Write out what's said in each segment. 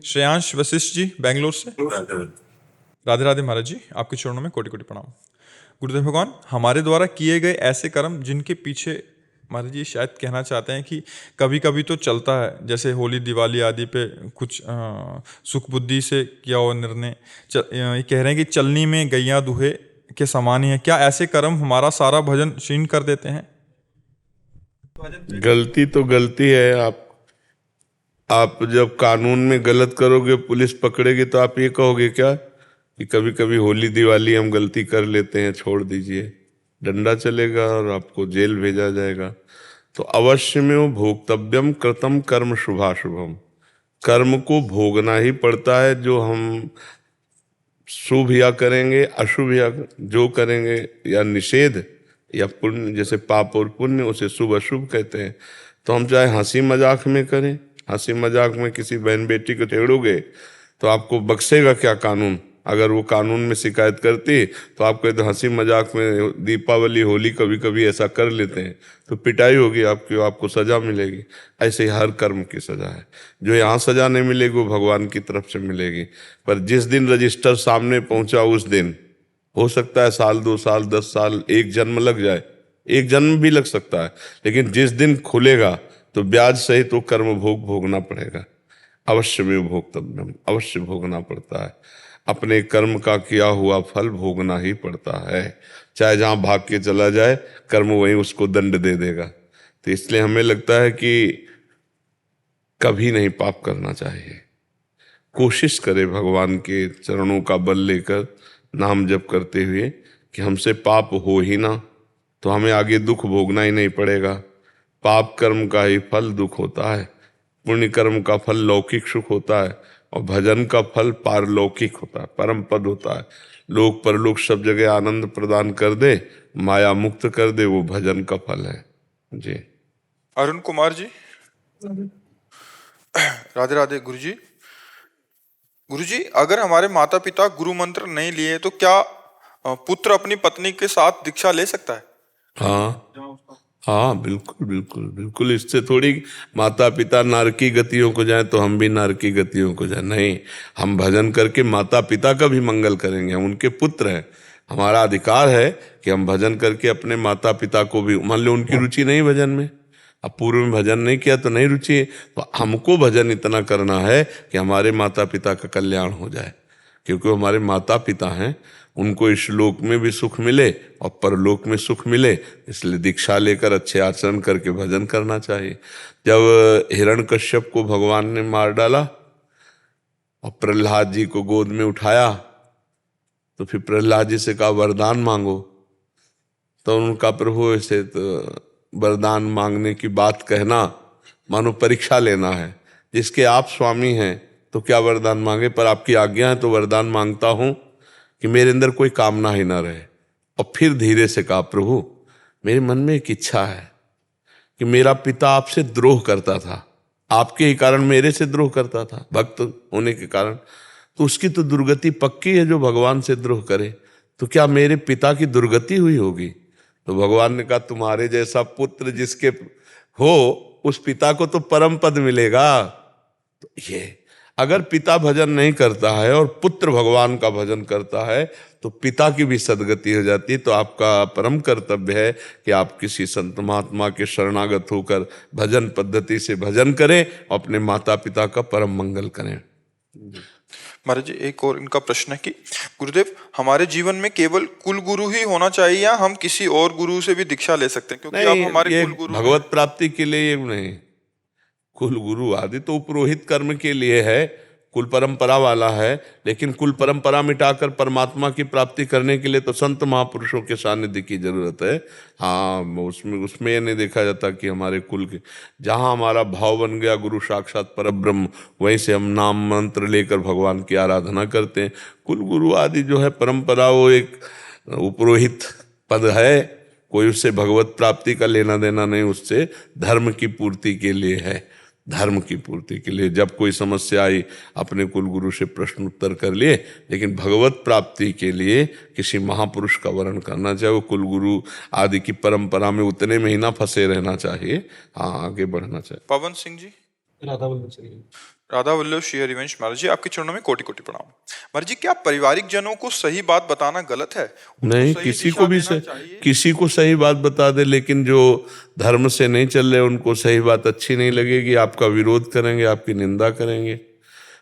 श्रेयांश वशिष्ठ जी बेंगलोर से। राधे राधे महाराज जी, आपके चरणों में कोटि कोटि प्रणाम। गुरुदेव भगवान, हमारे द्वारा किए गए ऐसे कर्म जिनके पीछे महाराज जी शायद कहना चाहते हैं कि कभी कभी तो चलता है, जैसे होली दिवाली आदि पे कुछ सुख बुद्धि से किया हुआ निर्णय ये कह रहे हैं कि चलनी में गैया दूहे के समान ही है। क्या ऐसे कर्म हमारा सारा भजन क्षीण कर देते हैं? गलती तो गलती है। आप जब कानून में गलत करोगे, पुलिस पकड़ेगी, तो आप ये कहोगे क्या कि कभी कभी होली दिवाली हम गलती कर लेते हैं, छोड़ दीजिए? डंडा चलेगा और आपको जेल भेजा जाएगा। तो अवश्य में वो भोक्तव्यम कृतम कर्म शुभाशुभम, कर्म को भोगना ही पड़ता है। जो हम शुभ या करेंगे, अशुभ या जो करेंगे, या निषेध या पुण्य, जैसे पाप और पुण्य, उसे शुभ अशुभ कहते हैं। तो हम चाहे हंसी मजाक में करें, हंसी मजाक में किसी बहन बेटी को छेड़ोगे तो आपको बख्शेगा क्या कानून? अगर वो कानून में शिकायत करती तो आप कहते हंसी मजाक में दीपावली होली कभी कभी ऐसा कर लेते हैं, तो पिटाई होगी आपकी, आपको सजा मिलेगी। ऐसे ही हर कर्म की सजा है। जो यहाँ सजा नहीं मिलेगी वो भगवान की तरफ से मिलेगी। पर जिस दिन रजिस्टर सामने पहुंचा उस दिन, हो सकता है साल 2 साल 10 साल 1 जन्म लग जाए, 1 जन्म भी लग सकता है, लेकिन जिस दिन खुलेगा तो ब्याज सहित तो कर्म भोग भोगना पड़ेगा। अवश्य में भोक्तव्यम, अवश्य भोगना पड़ता है। अपने कर्म का किया हुआ फल भोगना ही पड़ता है। चाहे जहां भाग के चला जाए, कर्म वहीं उसको दंड दे देगा। तो इसलिए हमें लगता है कि कभी नहीं पाप करना चाहिए। कोशिश करे भगवान के चरणों का बल लेकर, नाम जप करते हुए, कि हमसे पाप हो ही ना, तो हमें आगे दुख भोगना ही नहीं पड़ेगा। पाप कर्म का ही फल दुख होता है, पुण्य कर्म का फल लौकिक सुख होता है, और भजन का फल पारलौकिक होता है, परम पद होता है। लोक परलोक सब जगह आनंद प्रदान कर दे, माया मुक्त कर दे, वो भजन का फल है जी। अरुण कुमार जी। राधे राधे गुरुजी। गुरुजी, अगर हमारे माता पिता गुरु मंत्र नहीं लिए तो क्या पुत्र अपनी पत्नी के साथ दीक्षा ले सकता है? हाँ हाँ, बिल्कुल बिल्कुल बिल्कुल। इससे थोड़ी माता पिता नारकी गतियों को जाए तो हम भी नारकी गतियों को जाए, नहीं। हम भजन करके माता पिता का भी मंगल करेंगे, हम उनके पुत्र हैं। हमारा अधिकार है कि हम भजन करके अपने माता पिता को भी, मान लो उनकी रुचि नहीं भजन में, अब पूर्व में भजन नहीं किया तो नहीं रुचि है, तो हमको भजन इतना करना है कि हमारे माता पिता का कल्याण हो जाए, क्योंकि वो हमारे माता पिता हैं। उनको इस लोक में भी सुख मिले और परलोक में सुख मिले, इसलिए दीक्षा लेकर अच्छे आचरण करके भजन करना चाहिए। जब हिरण्यकश्यप को भगवान ने मार डाला और प्रहलाद जी को गोद में उठाया, तो फिर प्रहलाद जी से कहा वरदान मांगो। तो उनका प्रभु ऐसे तो वरदान मांगने की बात कहना मानो परीक्षा लेना है। जिसके आप स्वामी हैं तो क्या वरदान मांगे, पर आपकी आज्ञा है तो वरदान मांगता हूं कि मेरे अंदर कोई कामना ही ना रहे। और फिर धीरे से कहा प्रभु, मेरे मन में एक इच्छा है कि मेरा पिता आपसे द्रोह करता था, आपके ही कारण मेरे से द्रोह करता था, भक्त होने के कारण, तो उसकी तो दुर्गति पक्की है जो भगवान से द्रोह करे। तो क्या मेरे पिता की दुर्गति हुई होगी? तो भगवान ने कहा तुम्हारे जैसा पुत्र जिसके हो, उस पिता को तो परम पद मिलेगा। तो ये अगर पिता भजन नहीं करता है और पुत्र भगवान का भजन करता है तो पिता की भी सदगति हो जाती है। तो आपका परम कर्तव्य है कि आप किसी संत महात्मा के शरणागत होकर भजन पद्धति से भजन करें, अपने माता पिता का परम मंगल करें। महाराज जी, एक और इनका प्रश्न है कि गुरुदेव, हमारे जीवन में केवल कुल गुरु ही होना चाहिए या हम किसी और गुरु से भी दीक्षा ले सकते हैं? क्योंकि नहीं, आप हमारे ये कुल गुरु भगवत प्राप्ति के लिए ये नहीं। कुल गुरु आदि तो पुरोहित कर्म के लिए है, कुल परंपरा वाला है, लेकिन कुल परंपरा मिटाकर परमात्मा की प्राप्ति करने के लिए तो संत महापुरुषों के सानिध्य की जरूरत है। हाँ, उसमें ये नहीं देखा जाता कि हमारे कुल के, जहाँ हमारा भाव बन गया गुरु साक्षात परब्रह्म, वहीं से हम नाम मंत्र लेकर भगवान की आराधना करते हैं। कुल गुरु आदि जो है परंपरा, वो एक पुरोहित पद है, कोई उससे भगवत प्राप्ति का लेना देना नहीं, उससे धर्म की पूर्ति के लिए है, धर्म की पूर्ति के लिए। जब कोई समस्या आई अपने कुल गुरु से प्रश्न उत्तर कर लिए, लेकिन भगवत प्राप्ति के लिए किसी महापुरुष का वर्ण करना चाहिए। वो कुल गुरु आदि की परंपरा में उतने में ही ना फंसे रहना चाहिए, हाँ आगे बढ़ना चाहिए। पवन सिंह जी। राधा वल्लभ चाहिए। राधा वल्लभ श्री हरिवंश महाराज जी, आपके चरणों में कोटि कोटि प्रणाम। महाराज जी, क्या पारिवारिक जनों को सही बात बताना गलत है? उनको नहीं, सही किसी दिशा को भी देना चाहिए? किसी को सही बात बता दे, लेकिन जो धर्म से नहीं चल रहे उनको सही बात अच्छी नहीं लगेगी, आपका विरोध करेंगे, आपकी निंदा करेंगे।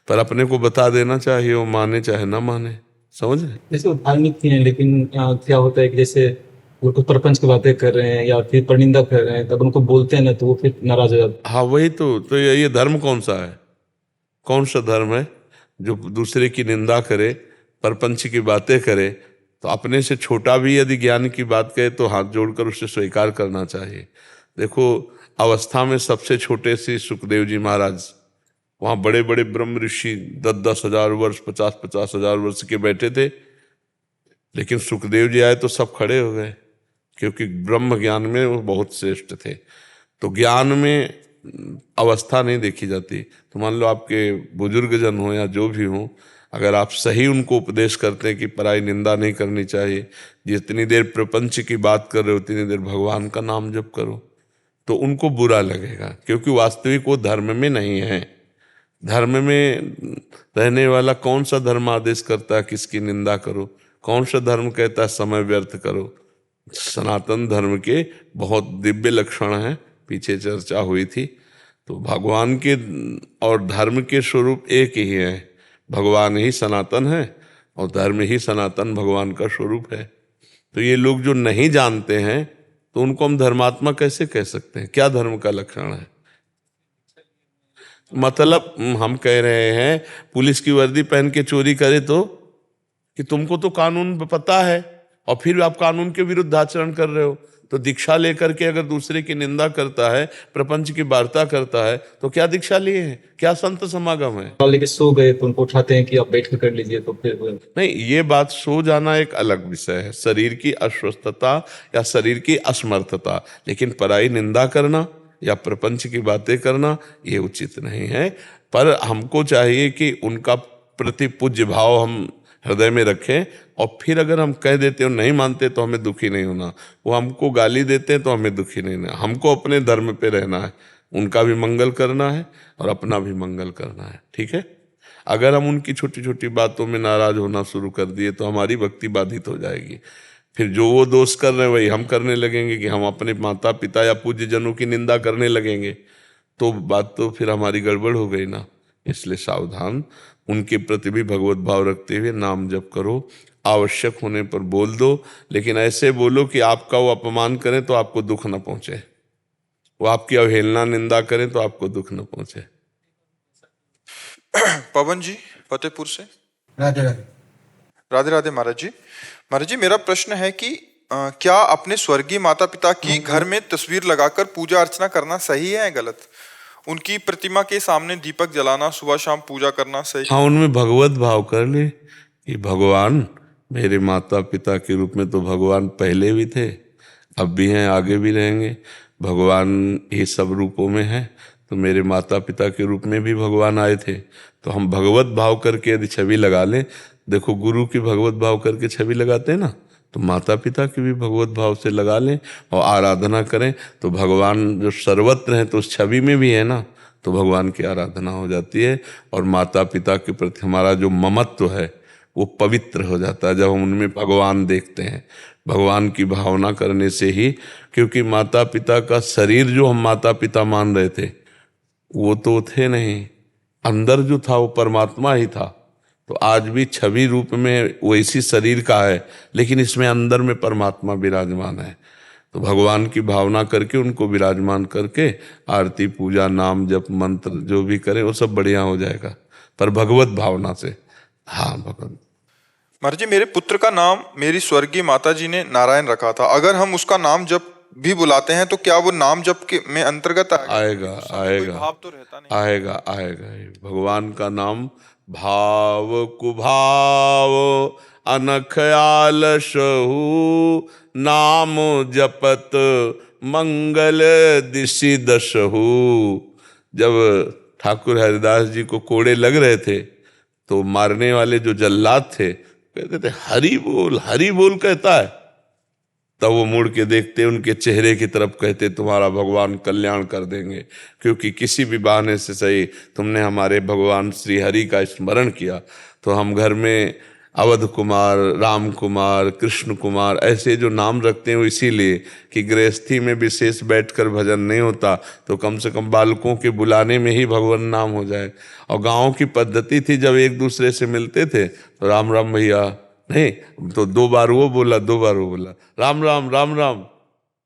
पर अपने को बता देना चाहिए, वो माने चाहे ना माने। समझ रहे? जैसे वो धार्मिक थी हैं, लेकिन क्या होता है कि जैसे वो कुछ प्रपंच की बातें कर रहे हैं या फिर परनिंदा कर रहे हैं, तब उनको बोलते हैं ना तो वो फिर नाराज हो जाते हाँ, वही तो ये धर्म कौन सा है? कौन सा धर्म है जो दूसरे की निंदा करे, परपंच की बातें करे? तो अपने से छोटा भी यदि ज्ञान की बात कहे तो हाथ जोड़कर उसे स्वीकार करना चाहिए। देखो, अवस्था में सबसे छोटे से सुखदेव जी महाराज, वहाँ बड़े बड़े ब्रह्म ऋषि 10,000 वर्ष, 50,000 वर्ष के बैठे थे, लेकिन सुखदेव जी आए तो सब खड़े हो गए, क्योंकि ब्रह्म ज्ञान में वो बहुत श्रेष्ठ थे। तो ज्ञान में अवस्था नहीं देखी जाती। तो मान लो आपके बुजुर्ग जन हो या जो भी हो, अगर आप सही उनको उपदेश करते हैं कि पराई निंदा नहीं करनी चाहिए, जितनी देर प्रपंच की बात कर रहे हो उतनी देर भगवान का नाम जप करो, तो उनको बुरा लगेगा, क्योंकि वास्तविक वो धर्म में नहीं है। धर्म में रहने वाला कौन सा धर्म आदेश करता है किसकी निंदा करो? कौन सा धर्म कहता है समय व्यर्थ करो? सनातन धर्म के बहुत दिव्य लक्षण हैं, पीछे चर्चा हुई थी। तो भगवान के और धर्म के स्वरूप एक ही है, भगवान ही सनातन है और धर्म ही सनातन भगवान का स्वरूप है। तो ये लोग जो नहीं जानते हैं, तो उनको हम धर्मात्मा कैसे कह सकते हैं? क्या धर्म का लक्षण है? मतलब हम कह रहे हैं पुलिस की वर्दी पहन के चोरी करे तो, कि तुमको तो कानून पता है और फिर आप कानून के विरुद्ध आचरण कर रहे हो। तो दीक्षा लेकर के अगर दूसरे की निंदा करता है, प्रपंच की वार्ता करता है, तो क्या दीक्षा लिए हैं? क्या संत समागम है? हैं, लेके सो गए तो उनको उठाते हैं कि आप बैठ कर लीजिए, तो फिर नहीं, ये बात सो जाना एक अलग विषय है, शरीर की अस्वस्थता या शरीर की असमर्थता, लेकिन पराई निंदा करना या प्रपंच की बातें करना ये उचित नहीं है। पर हमको चाहिए कि उनका प्रति पूज्य भाव हम हृदय में रखें, और फिर अगर हम कह देते हो नहीं मानते तो हमें दुखी नहीं होना। वो हमको गाली देते हैं तो हमें दुखी नहीं होना। हमको अपने धर्म पे रहना है, उनका भी मंगल करना है और अपना भी मंगल करना है, ठीक है? अगर हम उनकी छोटी छोटी बातों में नाराज होना शुरू कर दिए तो हमारी भक्ति बाधित हो जाएगी। फिर जो वो दोष कर रहे हैं वही हम करने लगेंगे, कि हम अपने माता पिता या पूज्य जनों की निंदा करने लगेंगे, तो बात तो फिर हमारी गड़बड़ हो गई ना। इसलिए सावधान, उनके प्रति भी भगवत भाव रखते हुए नाम जप करो। आवश्यक होने पर बोल दो, लेकिन ऐसे बोलो कि आपका वो अपमान करें तो आपको दुख न पहुंचे, वो आपकी अवहेलना निंदा करें तो आपको दुख न पहुंचे। पवन जी फतेहपुर से। राधे राधे। राधे राधे महाराज जी। महाराज जी, मेरा प्रश्न है कि क्या अपने स्वर्गीय माता पिता की घर में तस्वीर लगाकर पूजा अर्चना करना सही है या गलत? उनकी प्रतिमा के सामने दीपक जलाना, सुबह शाम पूजा करना सही? हाँ, उनमें भगवत भाव कर ले कि भगवान मेरे माता पिता के रूप में तो भगवान पहले भी थे, अब भी हैं, आगे भी रहेंगे। भगवान ये सब रूपों में है, तो मेरे माता पिता के रूप में भी भगवान आए थे। तो हम भगवत भाव करके यदि छवि लगा लें, देखो गुरु की भगवत भाव करके छवि लगाते हैं ना, तो माता पिता की भी भगवत भाव से लगा लें और आराधना करें, तो भगवान जो सर्वत्र हैं तो उस छवि में भी है ना, तो भगवान की आराधना हो जाती है। और माता पिता के प्रति हमारा जो ममत्व है वो पवित्र हो जाता है जब हम उनमें भगवान देखते हैं। भगवान की भावना करने से ही, क्योंकि माता पिता का शरीर जो हम माता पिता मान रहे थे वो तो थे नहीं, अंदर जो था वो परमात्मा ही था। तो आज भी छवि रूप में वो इसी शरीर का है, लेकिन इसमें अंदर में परमात्मा विराजमान है। तो भगवान की भावना करके उनको विराजमान करके आरती पूजा नाम जप मंत्र जो भी करें वो सब बढ़िया हो जाएगा, पर भगवत भावना से। हाँ भगवान। महाराज जी, मेरे पुत्र का नाम मेरी स्वर्गीय माता जी ने नारायण रखा था। अगर हम उसका नाम जप भी बुलाते हैं तो क्या वो नाम जप के में अंतर्गत आएगा? आएगा, भाव तो रहता नहीं। आएगा, आएगा। भगवान का नाम भाव कुभाव अनख आलसहु, नाम जपत मंगल दिशि दशहु। जब ठाकुर हरिदास जी को कोड़े लग रहे थे तो मारने वाले जो जल्लाद थे कहते थे हरि बोल कहता है। तब वो मुड़ के देखते, उनके चेहरे की तरफ, कहते तुम्हारा भगवान कल्याण कर देंगे, क्योंकि किसी भी बहाने से सही तुमने हमारे भगवान श्री हरि का स्मरण किया। तो हम घर में अवध कुमार, राम कुमार, कृष्ण कुमार ऐसे जो नाम रखते हैं वो इसीलिए कि गृहस्थी में विशेष बैठकर भजन नहीं होता, तो कम से कम बालकों के बुलाने में ही भगवान नाम हो जाए। और गाँव की पद्धति थी, जब एक दूसरे से मिलते थे तो राम राम भैया, नहीं तो 2 बार वो बोला, 2 बार वो बोला, राम राम राम राम,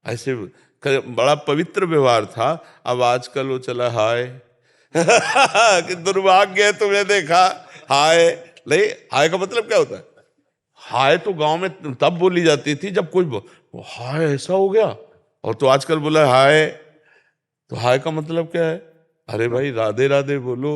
ऐसे बड़ा पवित्र व्यवहार था। अब आजकल वो चला हाय कि दुर्भाग्य है तुमने देखा हाय। नहीं, हाय का मतलब क्या होता है? हाय तो गांव में तब बोली जाती थी जब कोई हाय ऐसा हो गया, और तो आजकल बोला हाय, तो हाय का मतलब क्या है? अरे भाई राधे राधे बोलो,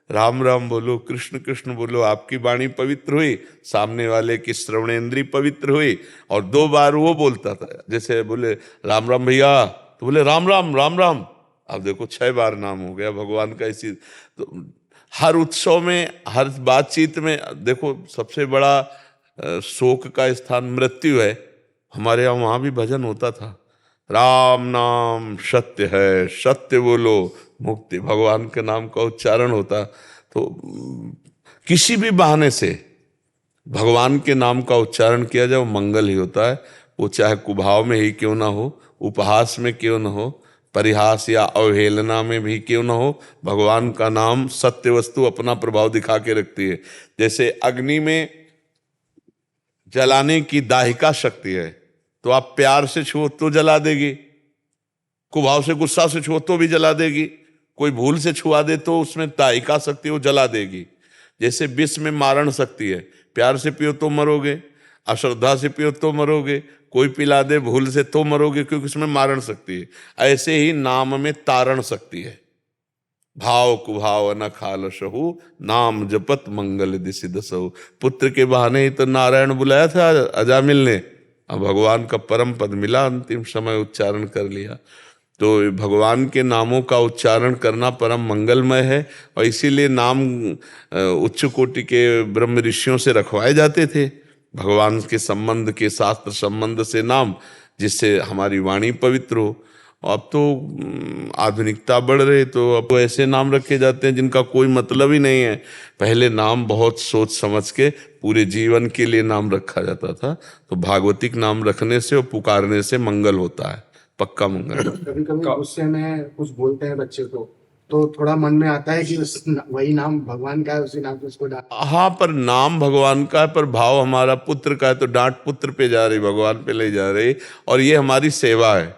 राम राम बोलो, कृष्ण कृष्ण बोलो, आपकी वाणी पवित्र हुई, सामने वाले की श्रवणेंद्री पवित्र हुई। और 2 बार वो बोलता था, जैसे बोले राम राम भैया तो बोले राम राम राम राम। अब देखो 6 बार नाम हो गया भगवान का। इसी तो हर उत्सव में, हर बातचीत में देखो, सबसे बड़ा शोक का स्थान मृत्यु है। हमारे यहाँ वहाँ भी भजन होता था, राम नाम सत्य है, सत्य बोलो मुक्ति, भगवान के नाम का उच्चारण होता। तो किसी भी बहाने से भगवान के नाम का उच्चारण किया जाए वो मंगल ही होता है। वो चाहे कुभाव में ही क्यों ना हो, उपहास में क्यों ना हो, परिहास या अवहेलना में भी क्यों ना हो, भगवान का नाम सत्य वस्तु अपना प्रभाव दिखा के रखती है। जैसे अग्नि में जलाने की दाहिका शक्ति है, तो आप प्यार से छुओ तो जला देगी, कुभाव से गुस्सा से छुओ तो भी जला देगी, कोई भूल से छुआ दे तो उसमें दाहिका शक्ति वो जला देगी। जैसे विष में मारण शक्ति है, प्यार से पियो तो मरोगे, अश्रद्धा से पियो तो मरोगे, कोई पिला दे भूल से तो मरोगे, क्योंकि उसमें मारण शक्ति है। ऐसे ही नाम में तारण शक्ति है। भाव कुभाव न खाल सहु, नाम जपत मंगल दिशि दसहु। पुत्र के बहाने ही तो नारायण बुलाया था अजामिल ने, अब भगवान का परम पद मिला, अंतिम समय उच्चारण कर लिया। तो भगवान के नामों का उच्चारण करना परम मंगलमय है, और इसीलिए नाम उच्च कोटि के ब्रह्म ऋषियों से रखवाए जाते थे, भगवान के संबंध के, शास्त्र संबंध से नाम, जिससे हमारी वाणी पवित्र हो। अब तो आधुनिकता बढ़ रही, तो अब तो ऐसे नाम रखे जाते हैं जिनका कोई मतलब ही नहीं है। पहले नाम बहुत सोच समझ के पूरे जीवन के लिए नाम रखा जाता था। तो भागवतिक नाम रखने से और पुकारने से मंगल होता है, पक्का मंगल। कभी कभी गुस्से में कुछ बोलते हैं बच्चे को, तो थोड़ा मन में आता है कि वही नाम भगवान का है, उसी नाम पे उसको डांट। हाँ, पर नाम भगवान का है, पर भाव हमारा पुत्र का है, तो डांट पुत्र पे जा रही, भगवान पे ले जा रही। और ये हमारी सेवा है।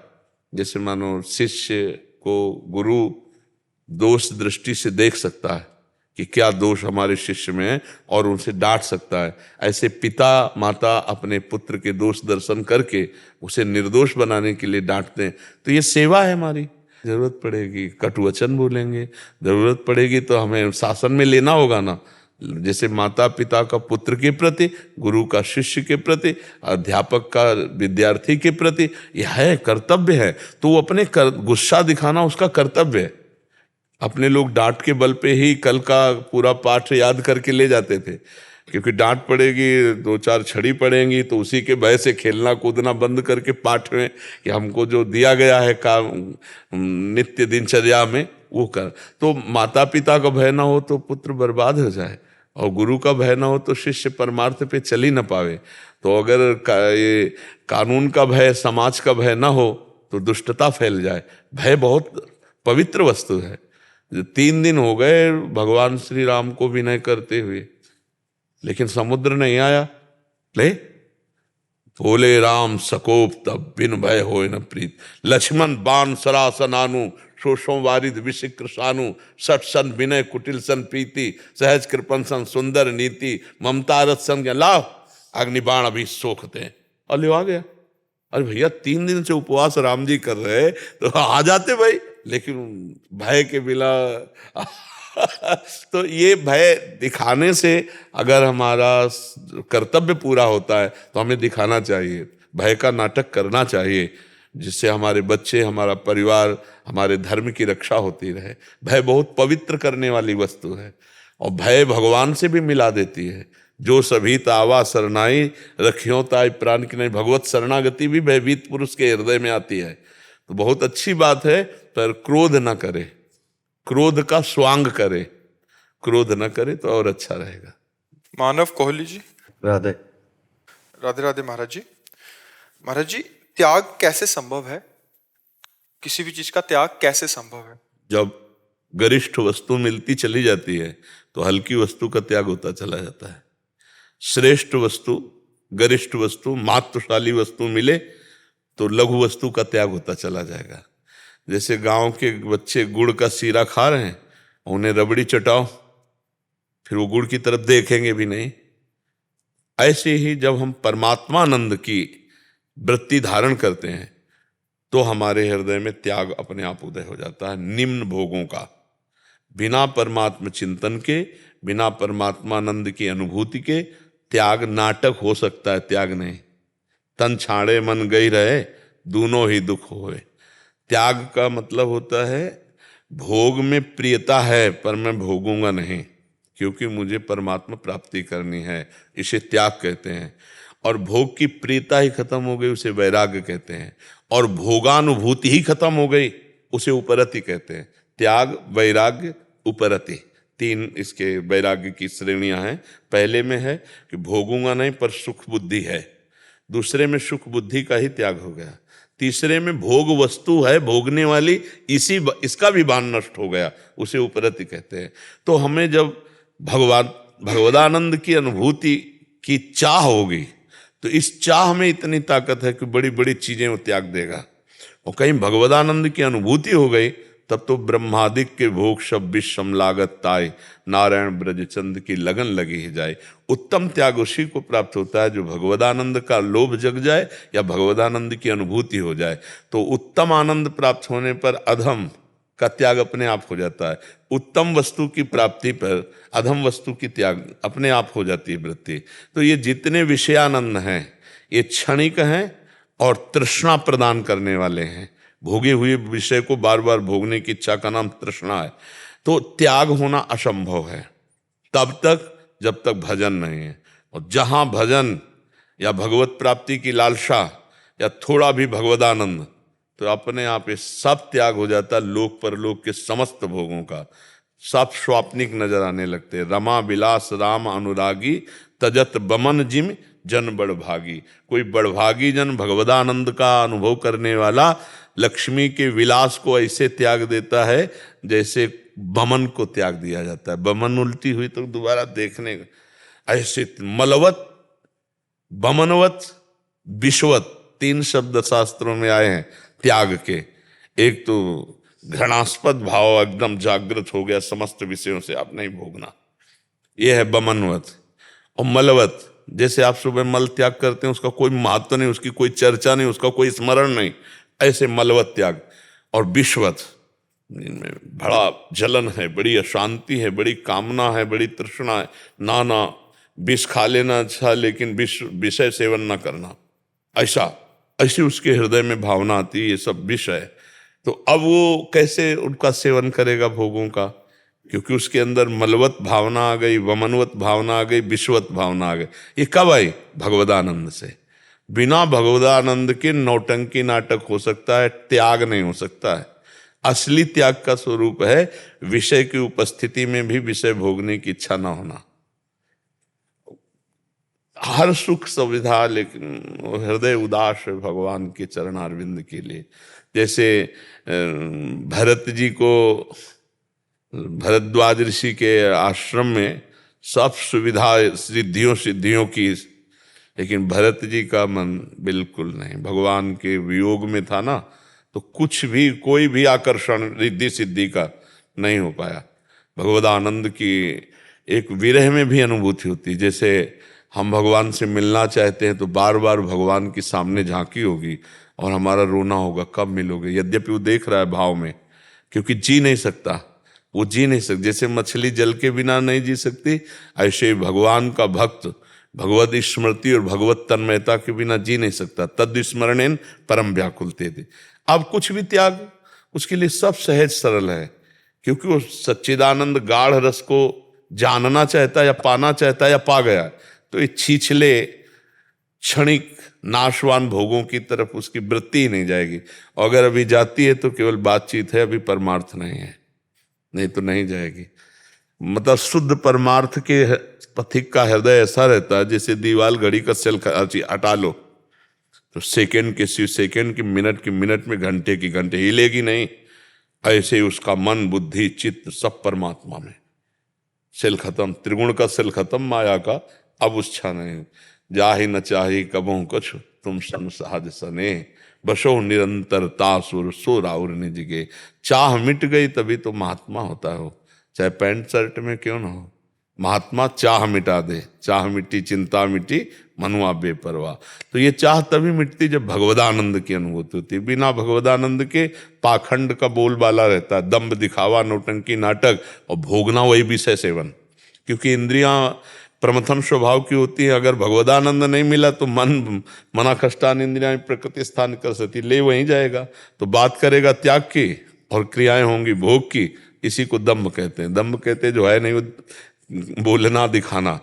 जैसे मानो शिष्य को गुरु दोष दृष्टि से देख सकता है कि क्या दोष हमारे शिष्य में है, और उनसे डांट सकता है। ऐसे पिता माता अपने पुत्र के दोष दर्शन करके उसे निर्दोष बनाने के लिए डांटते हैं। तो ये सेवा है हमारी। जरूरत पड़ेगी कटु वचन बोलेंगे, जरूरत पड़ेगी तो हमें शासन में लेना होगा ना। जैसे माता पिता का पुत्र के प्रति, गुरु का शिष्य के प्रति, अध्यापक का विद्यार्थी के प्रति, यह है कर्तव्य है। तो वो अपने गुस्सा दिखाना उसका कर्तव्य है। अपने लोग डांट के बल पे ही कल का पूरा पाठ याद करके ले जाते थे, क्योंकि डांट पड़ेगी, 2-4 छड़ी पड़ेंगी, तो उसी के भय से खेलना कूदना बंद करके पाठ में कि हमको जो दिया गया है काम नित्य दिनचर्या में वो कर। तो माता पिता का भय ना हो तो पुत्र बर्बाद हो जाए, और गुरु का भय ना हो तो शिष्य परमार्थ पे चल ही ना पावे। तो अगर ये कानून का भय, समाज का भय ना हो तो दुष्टता फैल जाए। भय बहुत पवित्र वस्तु है। 3 दिन हो गए भगवान श्री राम को विनय करते हुए, लेकिन समुद्र नहीं आया। ले बोले राम सकोप तब बिन भय होय न प्रीत, लक्ष्मण बाण सरासनानु, शोषों वारिद विशिक्र सानु, सठ सन विनय कुटिल सन प्रीति, सहज कृपन सन सुंदर नीति, ममता रथ सन लाभ अग्निबाण अभी सोखते हैं। और ले आ गया। अरे भैया 3 दिन से उपवास राम जी कर रहे तो आ जाते भाई, लेकिन भय के बिना तो ये भय दिखाने से अगर हमारा कर्तव्य पूरा होता है तो हमें दिखाना चाहिए, भय का नाटक करना चाहिए, जिससे हमारे बच्चे, हमारा परिवार, हमारे धर्म की रक्षा होती रहे। भय बहुत पवित्र करने वाली वस्तु है, और भय भगवान से भी मिला देती है। जो सभी तावा शरणाई रखियो ताई प्राण की नहीं। भगवत शरणागति भी भयभीत पुरुष के हृदय में आती है, तो बहुत अच्छी बात है। पर क्रोध न करे, क्रोध का स्वांग करे, क्रोध न करे तो और अच्छा रहेगा। मानव कोहली जी। राधे राधे राधे महाराज जी। महाराज जी, त्याग कैसे संभव है? किसी भी चीज का त्याग कैसे संभव है? जब गरिष्ठ वस्तु मिलती चली जाती है तो हल्की वस्तु का त्याग होता चला जाता है। श्रेष्ठ वस्तु, गरिष्ठ वस्तु, महत्वशाली वस्तु मिले तो लघु वस्तु का त्याग होता चला जाएगा। जैसे गांव के बच्चे गुड़ का सीरा खा रहे हैं, उन्हें रबड़ी चटाओ, फिर वो गुड़ की तरफ देखेंगे भी नहीं। ऐसे ही जब हम परमात्मानंद की वृत्ति धारण करते हैं तो हमारे हृदय में त्याग अपने आप उदय हो जाता है। निम्न भोगों का, बिना परमात्मा चिंतन के, बिना परमात्मानंद की अनुभूति के त्याग नाटक हो सकता है, त्याग नहीं। तन छाड़े मन गई रहे, दोनों ही दुख होए। त्याग का मतलब होता है भोग में प्रियता है पर मैं भोगूंगा नहीं, क्योंकि मुझे परमात्मा प्राप्ति करनी है, इसे त्याग कहते हैं। और भोग की प्रियता ही खत्म हो गई, उसे वैराग्य कहते हैं। और भोगानुभूति ही खत्म हो गई, उसे उपरति कहते हैं। त्याग, वैराग्य, उपरति, तीन इसके वैराग्य की श्रेणियां हैं। पहले में है कि भोगूंगा नहीं पर सुख बुद्धि है, दूसरे में सुख बुद्धि का ही त्याग हो गया, तीसरे में भोग वस्तु है भोगने वाली, इसका भी भान नष्ट हो गया, उसे उपरति कहते हैं। तो हमें जब भगवदानंद की अनुभूति की चाह होगी तो इस चाह में इतनी ताकत है कि बड़ी बड़ी चीजें वो त्याग देगा। और कहीं भगवदानंद की अनुभूति हो गई तब तो ब्रह्मादिक के भोग सब विषम लागत ताय, नारायण ब्रजचंद की लगन लगी ही जाए। उत्तम त्याग उसी को प्राप्त होता है जो भगवदानंद का लोभ जग जाए या भगवदानंद की अनुभूति हो जाए। तो उत्तम आनंद प्राप्त होने पर अधम का त्याग अपने आप हो जाता है। उत्तम वस्तु की प्राप्ति पर अधम वस्तु की त्याग अपने आप हो जाती है वृत्ति। तो ये जितने विषयानंद हैं ये क्षणिक हैं और तृष्णा प्रदान करने वाले हैं। भोगे हुए विषय को बार बार भोगने की इच्छा का नाम तृष्णा है। तो त्याग होना असंभव है तब तक जब तक भजन नहीं है। और जहां भजन या भगवत प्राप्ति की लालसा या थोड़ा भी भगवदानंद, तो अपने आप ये सब त्याग हो जाता है। लोक परलोक के समस्त भोगों का सब स्वाप्निक नजर आने लगते। रमा विलास राम अनुरागी, तजत बमन जिम जन बड़भागी। कोई बड़भागी जन भगवदानंद का अनुभव करने वाला लक्ष्मी के विलास को ऐसे त्याग देता है जैसे बमन को त्याग दिया जाता है। बमन उल्टी हुई तो दोबारा देखने ऐसे मलवत, बमनवत, विश्वत, तीन शब्द शास्त्रों में आए हैं त्याग के। एक तो घृणास्पद भाव एकदम जागृत हो गया, समस्त विषयों से आप नहीं भोगना, यह है बमनवत। और मलवत, जैसे आप सुबह मल त्याग करते हैं, उसका कोई महत्व नहीं, उसकी कोई चर्चा नहीं, उसका कोई स्मरण नहीं, ऐसे मलवत त्याग। और विश्वत, इनमें बड़ा जलन है, बड़ी अशांति है, बड़ी कामना है, बड़ी तृष्णा है। ना विष खा लेना अच्छा, लेकिन विषय सेवन ना करना, ऐसी उसके हृदय में भावना आती है, ये सब विष है। तो अब वो कैसे उनका सेवन करेगा भोगों का, क्योंकि उसके अंदर मलवत भावना आ गई, वमनवत भावना आ गई, विश्वत भावना आ गई। ये कब आई? भगवदानंद से। बिना भगवदानंद के नौटंकी नाटक हो सकता है, त्याग नहीं हो सकता है। असली त्याग का स्वरूप है विषय की उपस्थिति में भी विषय भोगने की इच्छा ना होना। हर सुख सुविधा, लेकिन हृदय उदास है भगवान के चरणारविंद के लिए। जैसे भरत जी को भरद्वाज ऋषि के आश्रम में सब सुविधा सिद्धियों की, लेकिन भरत जी का मन बिल्कुल नहीं, भगवान के वियोग में था ना, तो कुछ भी, कोई भी आकर्षण रिद्धि सिद्धि का नहीं हो पाया। भगवदानंद की एक विरह में भी अनुभूति होती। जैसे हम भगवान से मिलना चाहते हैं तो बार बार भगवान के सामने झांकी होगी और हमारा रोना होगा, कब मिलोगे। यद्यपि वो देख रहा है भाव में, क्योंकि जी नहीं सकता, वो जी नहीं सकता। जैसे मछली जल के बिना नहीं जी सकती, ऐसे भगवान का भक्त भगवत स्मृति और भगवत तन्मयता के बिना जी नहीं सकता। तद स्मरणेन परम व्याकुलते थे। अब कुछ भी त्याग उसके लिए सब सहज सरल है, क्योंकि वो सच्चिदानंद गाढ़ रस को जानना चाहता है या पाना चाहता है या पा गया, तो ये छिछले क्षणिक नाशवान भोगों की तरफ उसकी वृत्ति ही नहीं जाएगी। और अगर अभी जाती है तो केवल बातचीत है, अभी परमार्थ नहीं है, नहीं तो नहीं जाएगी। मतलब शुद्ध परमार्थ के पथिक का हृदय ऐसा रहता है जैसे दीवाल घड़ी का सेल हटा लो तो सेकंड की मिनट में, घंटे की घंटे हिलेगी नहीं। ऐसे ही उसका मन बुद्धि चित्त सब परमात्मा में। सेल खत्म, त्रिगुण का सेल खत्म, माया का अब उच्छा नहीं। जाहि न चाही कबहू कछु तुम सन सहज सने, बसो निरंतरता सुर सो राउर निज गे। चाह मिट गई तभी तो महात्मा होता हो, चाहे पैंट शर्ट में क्यों ना हो। महात्मा चाह मिटा दे, चाह मिट्टी चिंता मिट्टी मनुआ बेपरवाह। तो ये चाह तभी मिटती जब भगवदानंद की अनुभूति होती है। बिना भगवदानंद के पाखंड का बोलबाला रहता है, दंभ दिखावा नौटंकी नाटक और भोगना वही विषय सेवन। क्योंकि इंद्रियां प्रमथन स्वभाव की होती है। अगर भगवदानंद नहीं मिला तो मन मना खष्टान इंद्रियां प्रकृति स्थान कर सकती, ले वहीं जाएगा। तो बात करेगा त्याग की और क्रियाएं होंगी भोग की। इसी को दंभ कहते हैं। दंभ कहते जो है नहीं वो बोलना दिखाना।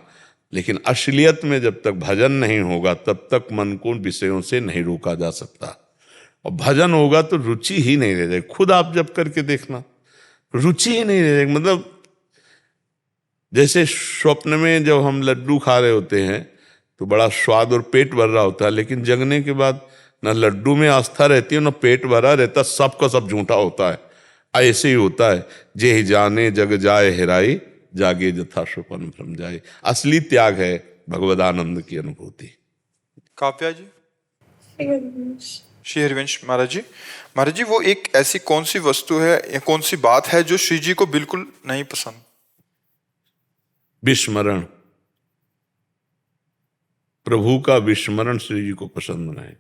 लेकिन असलियत में जब तक भजन नहीं होगा तब तक मन को विषयों से नहीं रोका जा सकता। और भजन होगा तो रुचि ही नहीं रह जाएगी। खुद आप जब करके देखना, रुचि ही नहीं रह जाएगी। मतलब जैसे स्वप्न में जब हम लड्डू खा रहे होते हैं तो बड़ा स्वाद और पेट भर रहा होता है, लेकिन जगने के बाद ना लड्डू में आस्था रहती है ना पेट भरा रहता, सब का सब झूठा होता है। ऐसे ही होता है, जे ही जाने जग जाए हेराई, जागे जथा स्वपन भ्रम जाए। असली त्याग है भगवदानंद की अनुभूति। काव्या जी। श्री हरिवंश महाराज जी वो एक ऐसी कौन सी वस्तु है या कौन सी बात है जो श्री जी को बिल्कुल नहीं पसंद? विस्मरण, प्रभु का विस्मरण श्री जी को पसंद नहीं।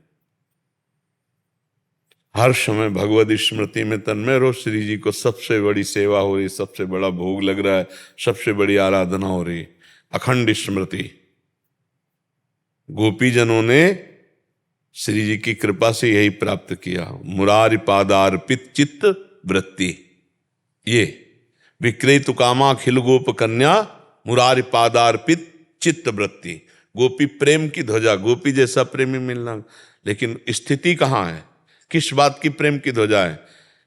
हर समय भगवत स्मृति में तन्मय रहो। श्री जी को सबसे बड़ी सेवा हो रही, सबसे बड़ा भोग लग रहा है, सबसे बड़ी आराधना हो रही, अखंड स्मृति। गोपी जनों ने श्री जी की कृपा से यही प्राप्त किया। मुरारि पादार्पित चित्त वृत्ति, ये विक्रय तुकामा खिल गोप कन्या, मुरारि पादार्पित चित्त वृत्ति। गोपी प्रेम की ध्वजा, गोपी जैसा प्रेमी मिलना। लेकिन स्थिति कहाँ है, किस बात की प्रेम की ध्वजा है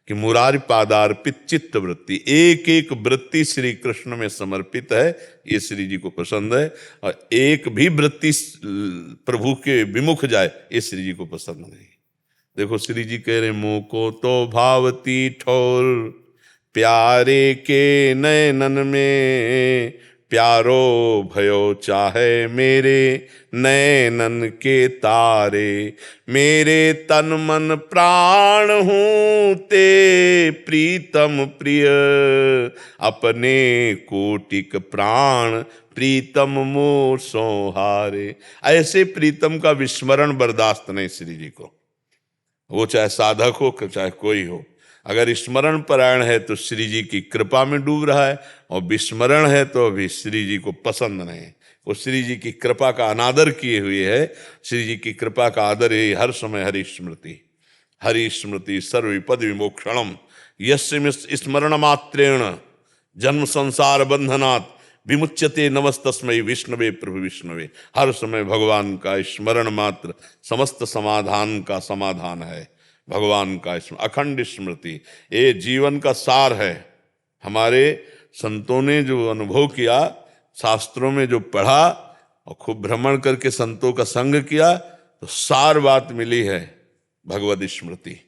कि मुरारि पादार्पित चित्त वृत्ति। एक एक वृत्ति श्री कृष्ण में समर्पित है, ये श्री जी को पसंद है। और एक भी वृत्ति प्रभु के विमुख जाए, ये श्री जी को पसंद नहीं। देखो श्री जी कह रहे मोको तो भावती ठोर, प्यारे के नयनन में, प्यारो भयो चाहे मेरे नैनन के तारे। मेरे तन मन प्राण हूँ ते प्रीतम प्रिय, अपने कोटिक प्राण प्रीतम मोर सोहारे। ऐसे प्रीतम का विस्मरण बर्दाश्त नहीं श्री जी को। वो चाहे साधक हो चाहे कोई हो, अगर स्मरण परायण है तो श्री जी की कृपा में डूब रहा है, और विस्मरण है तो अभी श्री जी को पसंद नहीं। वो श्री जी की कृपा का अनादर किए हुए है। श्री जी की कृपा का आदर है हर समय हरि स्मृति। हरि स्मृति सर्वविपद विमोक्षणम, यस्य स्मरण मात्रेण जन्म संसार बंधनात् विमुच्यते नमस्तस्मै विष्णवे प्रभु विष्णवे। हर समय भगवान का स्मरण मात्र समस्त समाधान का समाधान है। भगवान का अखंड स्मृति ये जीवन का सार है। हमारे संतों ने जो अनुभव किया, शास्त्रों में जो पढ़ा और खूब भ्रमण करके संतों का संग किया, तो सार बात मिली है भगवत स्मृति।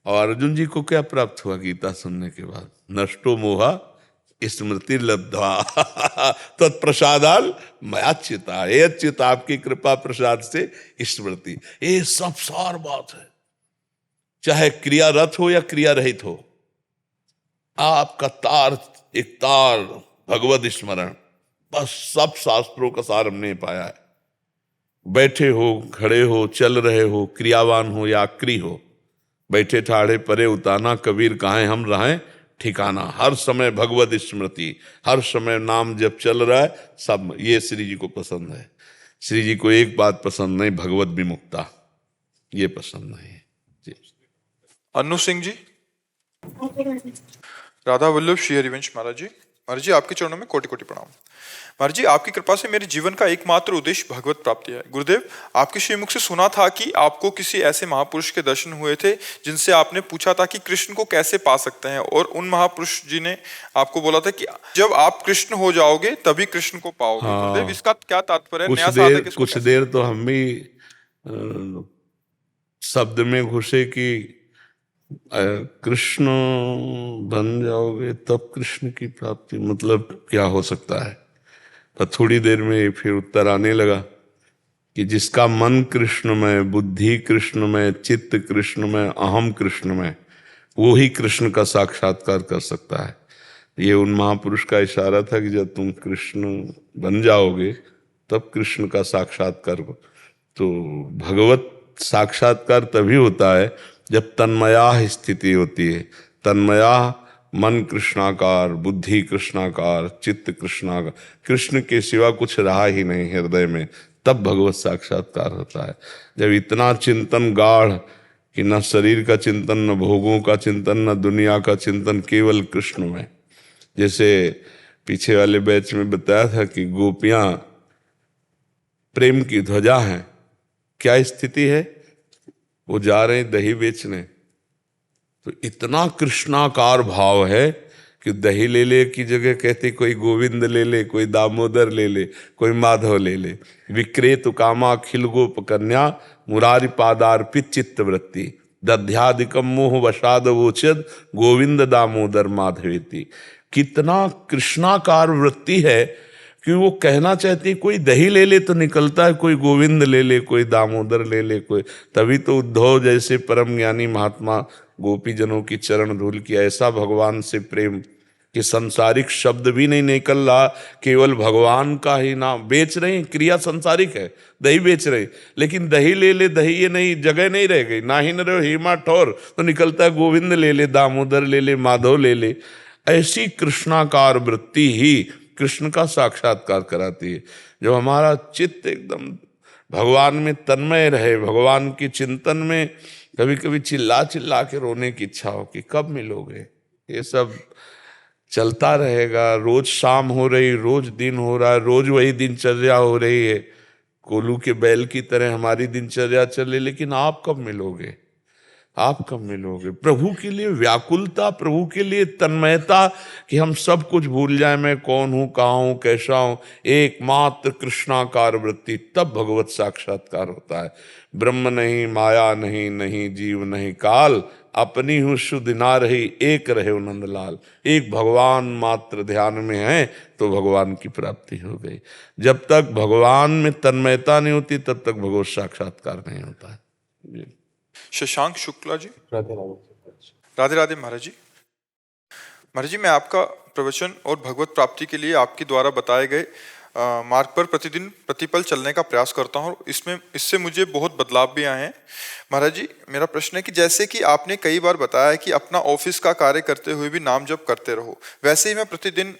और अर्जुन जी को क्या प्राप्त हुआ गीता सुनने के बाद? नष्टो मोहा स्मृति लब्ध्वा तत्प्रसादाल मयाच्युता। हे अच्युत, आपकी कृपा प्रसाद से स्मृति, ये सब सार बात है। चाहे क्रियारत हो या क्रिया रहित हो, आपका तार एक तार भगवत स्मरण, बस सब शास्त्रों का सार हमने पाया है। बैठे हो, खड़े हो, चल रहे हो, क्रियावान हो या अक्रिय हो, बैठे ठाड़े परे उताना, कबीर कहाँ हम रहें ठिकाना। हर समय भगवत स्मृति, हर समय नाम जब चल रहा है, सब ये श्री जी को पसंद है। श्री जी को एक बात पसंद नहीं, भगवत विमुक्ता, ये पसंद नहीं। अन्नू सिंह जी। राधा वल्लभ श्री हरिवंश महाराज जी, महाराज जी आपके चरणों में कोटि कोटि प्रणाम। महाराज जी आपकी कृपा से मेरे जीवन का एकमात्र उद्देश्य भगवत प्राप्ति है। गुरुदेव आपके श्रीमुख से सुना था कि आपको किसी ऐसे महापुरुष के दर्शन हुए थे जिनसे आपने पूछा था कि कृष्ण को कैसे पा सकते हैं, और उन महापुरुष जी ने आपको बोला था कि जब आप कृष्ण हो जाओगे तभी कृष्ण को पाओगे। गुरुदेव इसका क्या तात्पर्य है? नया साधक इसको कुछ देर तो हम भी शब्द में घुसे कि कृष्ण बन जाओगे तब कृष्ण की प्राप्ति, मतलब क्या हो सकता है। पर थोड़ी देर में फिर उत्तर आने लगा कि जिसका मन कृष्णमय, बुद्धि कृष्णमय, चित्त कृष्णमय, अहम कृष्णमय, वो ही कृष्ण का साक्षात्कार कर सकता है। ये उन महापुरुष का इशारा था कि जब तुम कृष्ण बन जाओगे तब कृष्ण का साक्षात्कार। तो भगवत साक्षात्कार तभी होता है जब तन्मया स्थिति होती है। तन्मया मन कृष्णाकार, बुद्धि कृष्णाकार, चित्त कृष्णाकार, कृष्ण के सिवा कुछ रहा ही नहीं हृदय में, तब भगवत साक्षात्कार होता है। जब इतना चिंतन गाढ़ कि न शरीर का चिंतन, न भोगों का चिंतन, न दुनिया का चिंतन, केवल कृष्ण में। जैसे पीछे वाले बैच में बताया था कि गोपियां प्रेम की ध्वजा हैं। क्या स्थिति है? वो जा रहे हैं दही बेचने, तो इतना कृष्णाकार भाव है कि दही ले ले की जगह कहते कोई गोविंद ले ले, कोई दामोदर ले ले, कोई माधव ले ले। विक्रेत कामा खिल गोप कन्या, मुरारी पादार्पित चित्त वृत्ति, दध्यादिकम मोह वशाद वोचद, गोविंद दामोदर माधवेति। कितना कृष्णाकार वृत्ति है कि वो कहना चाहती है कोई दही ले ले तो निकलता है, कोई गोविंद ले ले, कोई दामोदर ले ले, कोई। तभी तो उद्धव जैसे परम ज्ञानी महात्मा गोपीजनों की चरण धूल की ऐसा भगवान से प्रेम कि संसारिक शब्द भी नहीं निकल रहा, केवल भगवान का ही नाम। बेच रहे हैं, क्रिया संसारिक है, दही बेच रहे, लेकिन दही ले ले, दही ये नहीं, जगह नहीं रह गई, ना ही न रहे हेमा ठौर, तो निकलता है गोविंद ले ले, दामोदर ले ले, माधव ले ले। ऐसी कृष्णाकार वृत्ति ही कृष्ण का साक्षात्कार कराती है। जब हमारा चित्त एकदम भगवान में तन्मय रहे, भगवान के चिंतन में कभी कभी चिल्ला चिल्ला के रोने की इच्छा हो कि कब मिलोगे। ये सब चलता रहेगा। रोज शाम हो रही, रोज दिन हो रहा है, रोज वही दिनचर्या हो रही है। कोलू के बैल की तरह हमारी दिनचर्या चले, लेकिन आप कब मिलोगे? आप कब मिलोगे? प्रभु के लिए व्याकुलता, प्रभु के लिए तन्मयता कि हम सब कुछ भूल जाए, मैं कौन हूं, कहाँ हूं, कैसा हूं। एकमात्र कृष्णाकार वृत्ति, तब भगवत साक्षात्कार होता है। ब्रह्म नहीं, माया नहीं, नहीं जीव नहीं काल, अपनी हूँ शुद्ध ना रही, एक रहे नंदलाल। एक भगवान मात्र ध्यान में है तो भगवान की प्राप्ति हो गई। जब तक भगवान में तन्मयता नहीं होती तब तक भगवत साक्षात्कार नहीं होता है। शशांक शुक्ला जी, राधे राधे। राधे राधे महाराज जी। महाराज जी मैं आपका प्रवचन और भगवत प्राप्ति के लिए आपके द्वारा बताए गए मार्ग पर प्रतिदिन प्रतिपल चलने का प्रयास करता हूँ। इससे मुझे बहुत बदलाव भी आए हैं। महाराज जी मेरा प्रश्न है कि जैसे कि आपने कई बार बताया कि अपना ऑफिस का कार्य करते हुए भी नाम जप करते रहो, वैसे ही मैं प्रतिदिन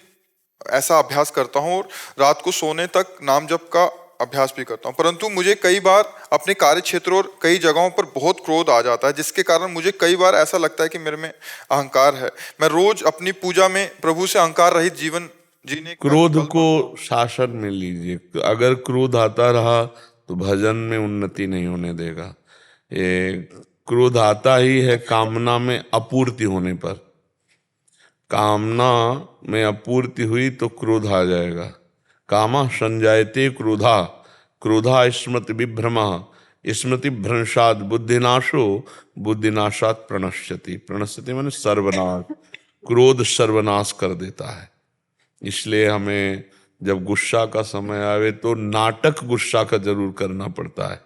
ऐसा अभ्यास करता हूँ और रात को सोने तक नाम जप का अभ्यास भी करता हूँ। परंतु मुझे कई बार अपने कार्य क्षेत्र और कई जगहों पर बहुत क्रोध आ जाता है, जिसके कारण मुझे कई बार ऐसा लगता है कि मेरे में अहंकार है। मैं रोज अपनी पूजा में प्रभु से अहंकार रहित जीवन जीने का क्रोध को शासन में लीजिए। अगर क्रोध आता रहा तो भजन में उन्नति नहीं होने देगा। ये क्रोध आता ही है कामना में अपूर्ति होने पर। कामना में अपूर्ति हुई तो क्रोध आ जाएगा। कामा संजायते क्रोधा, क्रोधा स्मृति विभ्रमा, स्मृति भ्रंशात बुद्धिनाशो, बुद्धिनाशात प्रणश्यति। प्रणश्यति माने सर्वनाश। क्रोध सर्वनाश कर देता है। इसलिए हमें जब गुस्सा का समय आवे तो नाटक गुस्सा का जरूर करना पड़ता है।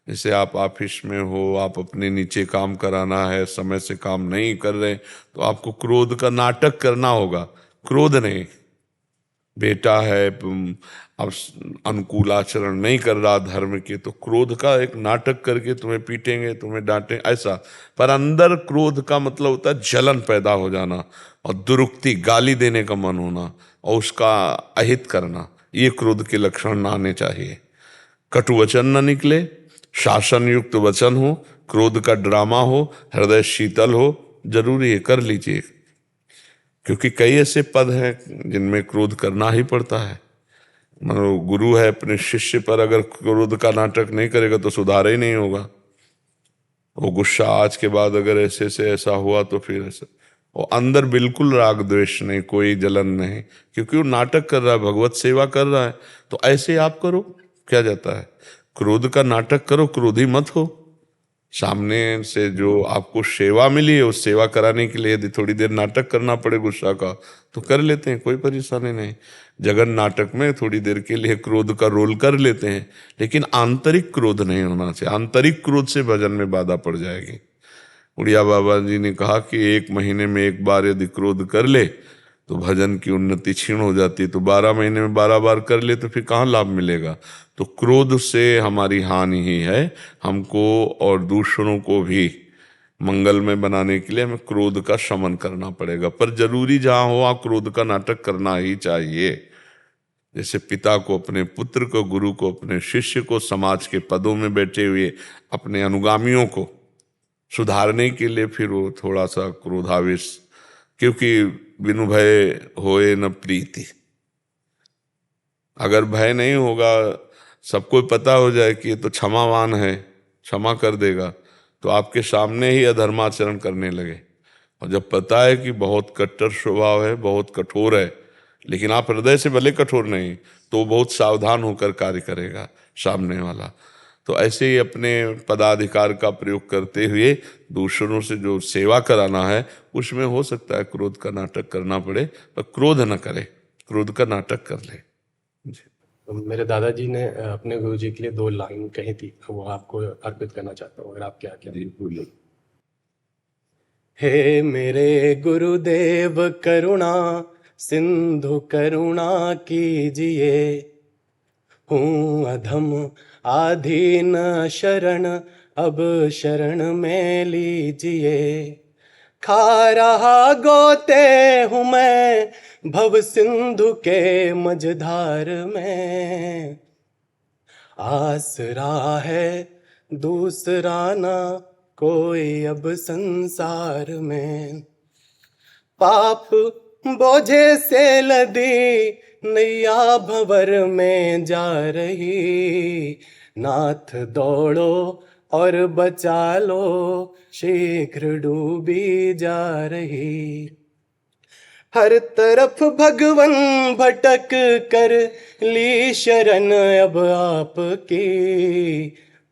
जैसे आप ऑफिस में हो, आप अपने नीचे काम कराना है, समय से काम नहीं कर रहे तो आपको क्रोध का नाटक करना होगा। क्रोध नहीं, बेटा है अब अनुकूल आचरण नहीं कर रहा धर्म के, तो क्रोध का एक नाटक करके तुम्हें पीटेंगे, तुम्हें डांटें, ऐसा। पर अंदर क्रोध का मतलब होता है जलन पैदा हो जाना और दुरुक्ति, गाली देने का मन होना और उसका अहित करना। ये क्रोध के लक्षण ना आने चाहिए। कटु वचन न निकले, शासन युक्त वचन हो, क्रोध का ड्रामा हो, हृदय शीतल हो, जरूरी है, कर लीजिए। क्योंकि कई ऐसे पद हैं जिनमें क्रोध करना ही पड़ता है। मानो गुरु है, अपने शिष्य पर अगर क्रोध का नाटक नहीं करेगा तो सुधार ही नहीं होगा। वो गुस्सा आज के बाद अगर ऐसे से ऐसा हुआ तो फिर ऐसा, वो अंदर बिल्कुल राग द्वेष नहीं, कोई जलन नहीं, क्योंकि वो नाटक कर रहा है, भगवत सेवा कर रहा है। तो ऐसे आप करो, क्या जाता है, क्रोध का नाटक करो, क्रोधी मत हो। सामने से जो आपको सेवा मिली है उस सेवा कराने के लिए यदि थोड़ी देर नाटक करना पड़े गुस्सा का तो कर लेते हैं, कोई परेशानी नहीं। जगन नाटक में थोड़ी देर के लिए क्रोध का रोल कर लेते हैं, लेकिन आंतरिक क्रोध नहीं होना चाहिए। आंतरिक क्रोध से भजन में बाधा पड़ जाएगी। उड़िया बाबा जी ने कहा कि 1 महीने में 1 बार यदि क्रोध कर ले तो भजन की उन्नति क्षीण हो जाती है, तो 12 महीने में 12 बार कर ले तो फिर कहाँ लाभ मिलेगा। तो क्रोध से हमारी हानि ही है। हमको और दूसरों को भी मंगल में बनाने के लिए हमें क्रोध का शमन करना पड़ेगा। पर जरूरी जहां हो आप क्रोध का नाटक करना ही चाहिए। जैसे पिता को अपने पुत्र को, गुरु को अपने शिष्य को, समाज के पदों में बैठे हुए अपने अनुगामियों को सुधारने के लिए फिर वो थोड़ा सा क्रोधावेश, क्योंकि बिनु भय होए न प्रीति। अगर भय नहीं होगा, सबको पता हो जाए कि ये तो क्षमावान है, क्षमा कर देगा, तो आपके सामने ही अधर्माचरण करने लगे। और जब पता है कि बहुत कट्टर स्वभाव है, बहुत कठोर है, लेकिन आप हृदय से भले कठोर नहीं, तो बहुत सावधान होकर कार्य करेगा सामने वाला। तो ऐसे ही अपने पदाधिकार का प्रयोग करते हुए दूसरों से जो सेवा कराना है उसमें हो सकता है क्रोध का नाटक करना पड़े, पर क्रोध न करे, क्रोध का नाटक कर ले। तो मेरे दादाजी ने अपने गुरुजी के लिए 2 लाइन कही थी, वो आपको अर्पित करना चाहता हूँ, अगर आप क्या क्या बोले। हे मेरे गुरुदेव करुणा सिंधु करुणा कीजिए, हूँ अधम आधीन शरण अब शरण में लीजिए। खा रहा गोते हूँ मैं भव सिंधु के मझधार में, आसरा है दूसरा ना कोई अब संसार में। पाप बोझे से लदी नैया भंवर में जा रही, नाथ दौड़ो और बचा लो शीघ्र डूबी जा रही। हर तरफ भगवन भटक कर ली शरण अब आपकी,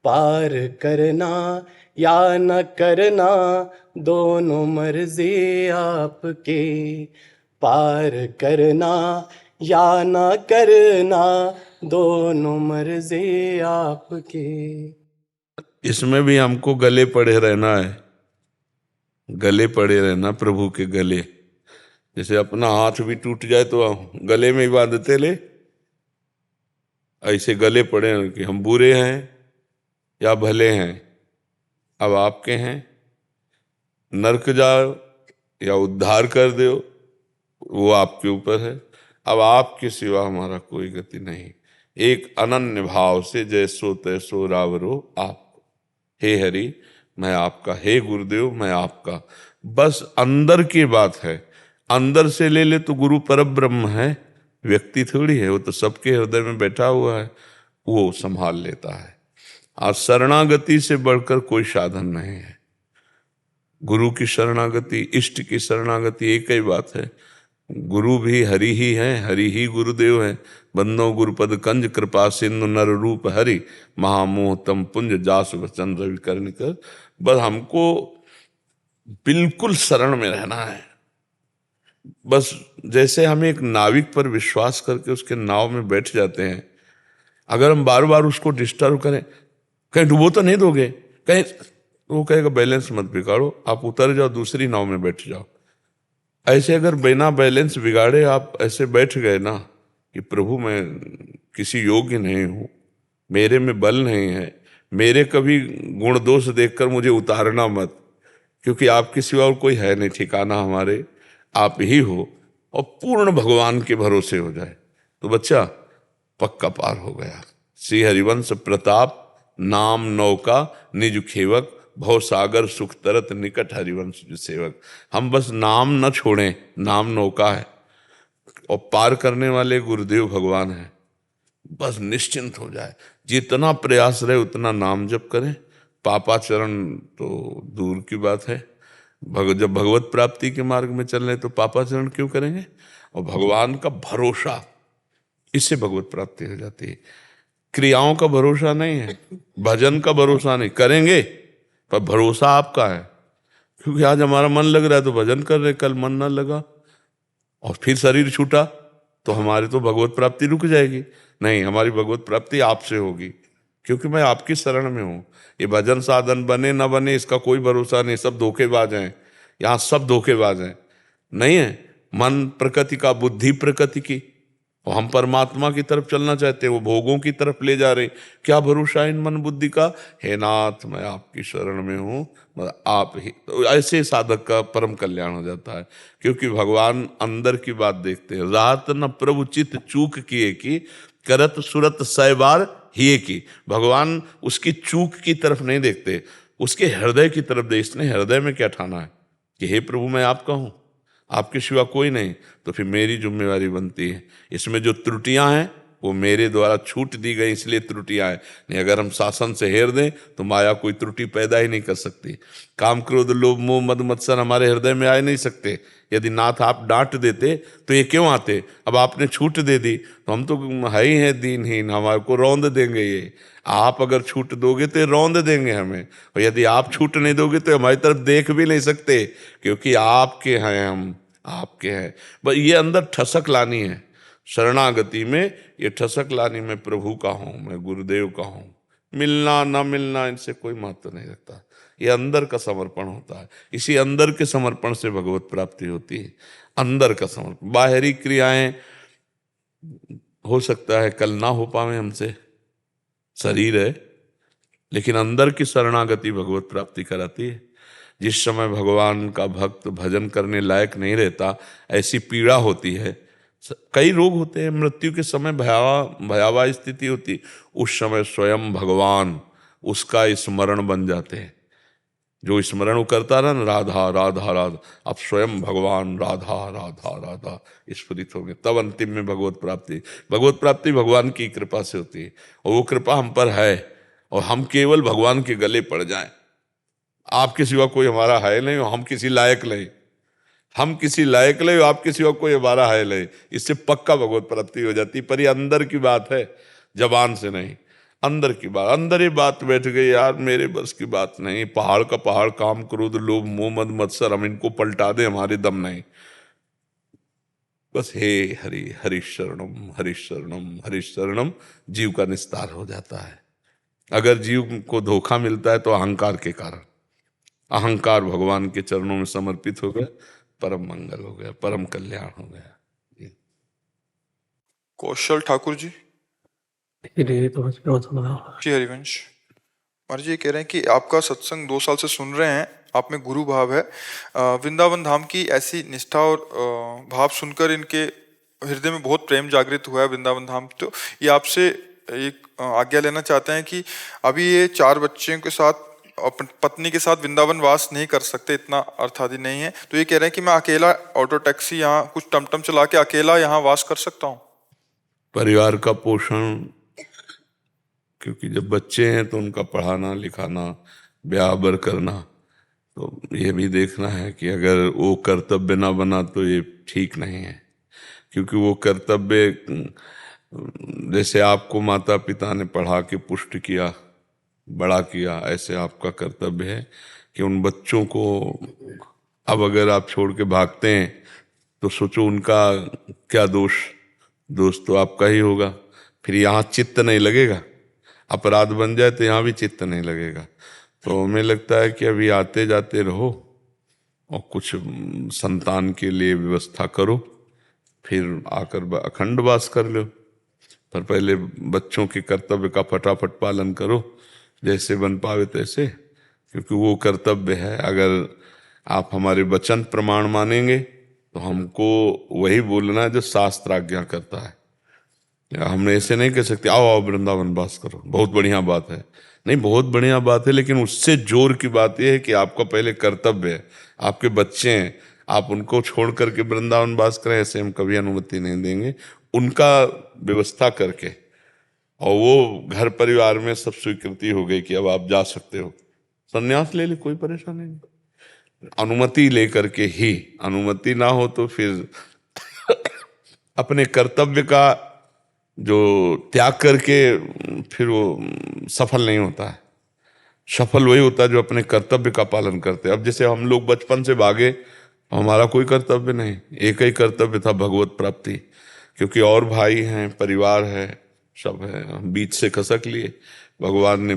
पार करना या न करना दोनों मर्जी आपकी, पार करना या न करना दोनों मर्जी आपकी। इसमें भी हमको गले पड़े रहना है, गले पड़े रहना प्रभु के गले। जैसे अपना हाथ भी टूट जाए तो गले में ही बांधते ले, ऐसे गले पड़े हैं कि हम बुरे हैं या भले हैं, अब आपके हैं, नरक जाओ या उद्धार कर दो वो आपके ऊपर है। अब आपके सिवा हमारा कोई गति नहीं। एक अनन्य भाव से जैसो तैसो रावरो आप, हे हरि मैं आपका, हे गुरुदेव मैं आपका, बस अंदर की बात है। अंदर से ले ले तो गुरु परब्रह्म है, व्यक्ति थोड़ी है, वो तो सबके हृदय में बैठा हुआ है, वो संभाल लेता है। आज शरणागति से बढ़कर कोई साधन नहीं है। गुरु की शरणागति, इष्ट की शरणागति एक ही बात है। गुरु भी हरि ही है, हरि ही गुरुदेव है। बंदो गुरुपद कंज कृपा सिंधु नर रूप हरि, महामोह तम पुंज जास वचन रवि कर्ण कर। बस हमको बिल्कुल शरण में रहना है। बस जैसे हम एक नाविक पर विश्वास करके उसके नाव में बैठ जाते हैं, अगर हम बार बार उसको डिस्टर्ब करें, कहीं डुबो तो नहीं दोगे, कहीं, वो कहेगा बैलेंस मत बिगाड़ो, आप उतर जाओ दूसरी नाव में बैठ जाओ। ऐसे अगर बिना बैलेंस बिगाड़े आप ऐसे बैठ गए ना कि प्रभु मैं किसी योग्य नहीं हूँ, मेरे में बल नहीं है, मेरे कभी गुण दोष देखकर मुझे उतारना मत, क्योंकि आपके सिवा और कोई है नहीं, ठिकाना हमारे आप ही हो, और पूर्ण भगवान के भरोसे हो जाए तो बच्चा पक्का पार हो गया। श्री हरिवंश प्रताप नाम नौका निज खेवक, भव सागर सुख तरत निकट हरिवंश सेवक। हम बस नाम न छोड़ें, नाम नौका है और पार करने वाले गुरुदेव भगवान है, बस निश्चिंत हो जाए। जितना प्रयास रहे उतना नाम जप करें, पापाचरण तो दूर की बात है। जब भगवत प्राप्ति के मार्ग में चल रहे तो पापाचरण क्यों करेंगे। और भगवान का भरोसा, इससे भगवत प्राप्ति हो जाती है। क्रियाओं का भरोसा नहीं है, भजन का भरोसा नहीं, करेंगे पर भरोसा आपका है। क्योंकि आज हमारा मन लग रहा है तो भजन कर रहे, कल मन ना लगा और फिर शरीर छूटा तो हमारी तो भगवत प्राप्ति रुक जाएगी। नहीं, हमारी भगवत प्राप्ति आपसे होगी, क्योंकि मैं आपकी शरण में हूँ। ये भजन साधन बने ना बने इसका कोई भरोसा नहीं, सब धोखेबाज हैं, यहाँ सब धोखेबाज हैं। नहीं है, मन प्रकृति का, बुद्धि प्रकृति की, और हम परमात्मा की तरफ चलना चाहते हैं, वो भोगों की तरफ ले जा रहे। क्या भरोसा है इन मन बुद्धि का। हे नाथ, मैं आपकी शरण में हूँ, मतलब आप ही। तो ऐसे साधक का परम कल्याण हो जाता है, क्योंकि भगवान अंदर की बात देखते हैं। रात न प्रभु चित चूक किए की, करत सुरत सै बार हिए की। भगवान उसकी चूक की तरफ नहीं देखते, उसके हृदय की तरफ देखते। इसने हृदय में क्या ठाना है कि हे प्रभु मैं आपका हूँ, आपके सिवा कोई नहीं, तो फिर मेरी जिम्मेवारी बनती है। इसमें जो त्रुटियां हैं वो मेरे द्वारा छूट दी गई, इसलिए त्रुटियां हैं। नहीं, अगर हम शासन से हेर दें तो माया कोई त्रुटि पैदा ही नहीं कर सकती। काम क्रोध लोभ मोह मद मत्सर हमारे हृदय में आ नहीं सकते। यदि नाथ आप डांट देते तो ये क्यों आते। अब आपने छूट दे दी तो हम तो है ही हैं दीनहीन, हमारे को रौंद देंगे। ये आप अगर छूट दोगे तो रौंद देंगे हमें, और यदि आप छूट नहीं दोगे तो हमारी तरफ देख भी नहीं सकते, क्योंकि आपके हैं हम, आपके हैं। बस ये अंदर ठसक लानी है शरणागति में, ये ठसक लानी मैं प्रभु का हूँ, मैं गुरुदेव का हूँ। मिलना ना मिलना इनसे कोई महत्व नहीं रखता, ये अंदर का समर्पण होता है। इसी अंदर के समर्पण से भगवत प्राप्ति होती है। अंदर का समर्पण, बाहरी क्रियाएं हो सकता है कल ना हो पावे हमसे, शरीर है, लेकिन अंदर की शरणागति भगवत प्राप्ति कराती है। जिस समय भगवान का भक्त भजन करने लायक नहीं रहता, ऐसी पीड़ा होती है, कई रोग होते हैं, मृत्यु के समय भयावह स्थिति होती, उस समय स्वयं भगवान उसका स्मरण बन जाते हैं। जो स्मरण वो करता रहा ना, राधा राधा राधा, अब स्वयं भगवान राधा राधा राधा स्फुरित हो गए, तब अंतिम में भगवत प्राप्ति। भगवत प्राप्ति भगवान की कृपा से होती है, और वो कृपा हम पर है, और हम केवल भगवान के गले पड़ जाएं। आपके सिवा कोई हमारा है नहीं, हम किसी लायक नहीं, हम किसी लायक नहीं, आपके सिवा कोई हमारा है नहीं। इससे पक्का भगवत प्राप्ति हो जाती। पर ये अंदर की बात है, जबान से नहीं, अंदर की बात। अंदर ही बात बैठ गई, यार मेरे बस की बात नहीं, पहाड़ का पहाड़ काम क्रोध लोभ मोह मद मत्सर, हम इनको पलटा दे, हमारे दम नहीं। बस हे हरि हरि शरणम हरि शरणम हरि शरणम, जीव का निस्तार हो जाता है। अगर जीव को धोखा मिलता है तो अहंकार के कारण, अहंकार भगवान के चरणों में समर्पित हो गया, परम मंगल हो गया, परम कल्याण हो गया। कौशल ठाकुर जी। जी हरिवंश महाराज जी कह रहे हैं कि आपका सत्संग 2 साल से सुन रहे हैं, आप में गुरु भाव है। वृंदावन धाम की ऐसी निष्ठा और भाव सुनकर इनके हृदय में बहुत प्रेम जागृत हुआ है वृंदावन धाम। तो ये आपसे एक आज्ञा लेना चाहते हैं कि अभी ये 4 बच्चों के साथ, पत्नी के साथ वृंदावन वास नहीं कर सकते, इतना अर्थादि नहीं है। तो ये कह रहे हैं कि मैं अकेला ऑटो टैक्सी यहाँ कुछ टमटम चला के अकेला यहाँ वास कर सकता हूँ। परिवार का पोषण, क्योंकि जब बच्चे हैं तो उनका पढ़ाना लिखाना ब्याह बर करना, तो ये भी देखना है कि अगर वो कर्तव्य ना बना तो ये ठीक नहीं है। क्योंकि वो कर्तव्य, जैसे आपको माता पिता ने पढ़ा के पुष्ट किया, बड़ा किया, ऐसे आपका कर्तव्य है कि उन बच्चों को, अब अगर आप छोड़ के भागते हैं तो सोचो उनका क्या दोष, दोष तो आपका ही होगा। फिर यहाँ चित्त नहीं लगेगा, अपराध बन जाए तो यहाँ भी चित्त नहीं लगेगा। तो हमें लगता है कि अभी आते जाते रहो और कुछ संतान के लिए व्यवस्था करो, फिर आकर अखंड वास कर लो। पर पहले बच्चों के कर्तव्य का फटाफट पालन करो, जैसे बन पावे तैसे, क्योंकि वो कर्तव्य है। अगर आप हमारे वचन प्रमाण मानेंगे तो हमको वही बोलना है जो शास्त्र आज्ञा करता है। हम ऐसे नहीं कह सकते आओ आओ वृंदावन वास करो, बहुत बढ़िया बात है। नहीं, बहुत बढ़िया बात है, लेकिन उससे जोर की बात यह है कि आपका पहले कर्तव्य है, आपके बच्चे हैं, आप उनको छोड़ करके वृंदावन वास करें, ऐसे हम कभी अनुमति नहीं देंगे। उनका व्यवस्था करके, और वो घर परिवार में सब स्वीकृति हो गई कि अब आप जा सकते हो, संन्यास ले ले, कोई परेशानी नहीं। अनुमति लेकर के ही, अनुमति ना हो तो फिर अपने कर्तव्य का जो त्याग करके फिर वो सफल नहीं होता है। सफल वही होता है जो अपने कर्तव्य का पालन करते हैं। अब जैसे हम लोग बचपन से भागे, हमारा कोई कर्तव्य नहीं, एक ही कर्तव्य था, भगवत प्राप्ति, क्योंकि और भाई हैं, परिवार है, सब है, हम बीच से खसक लिए, भगवान ने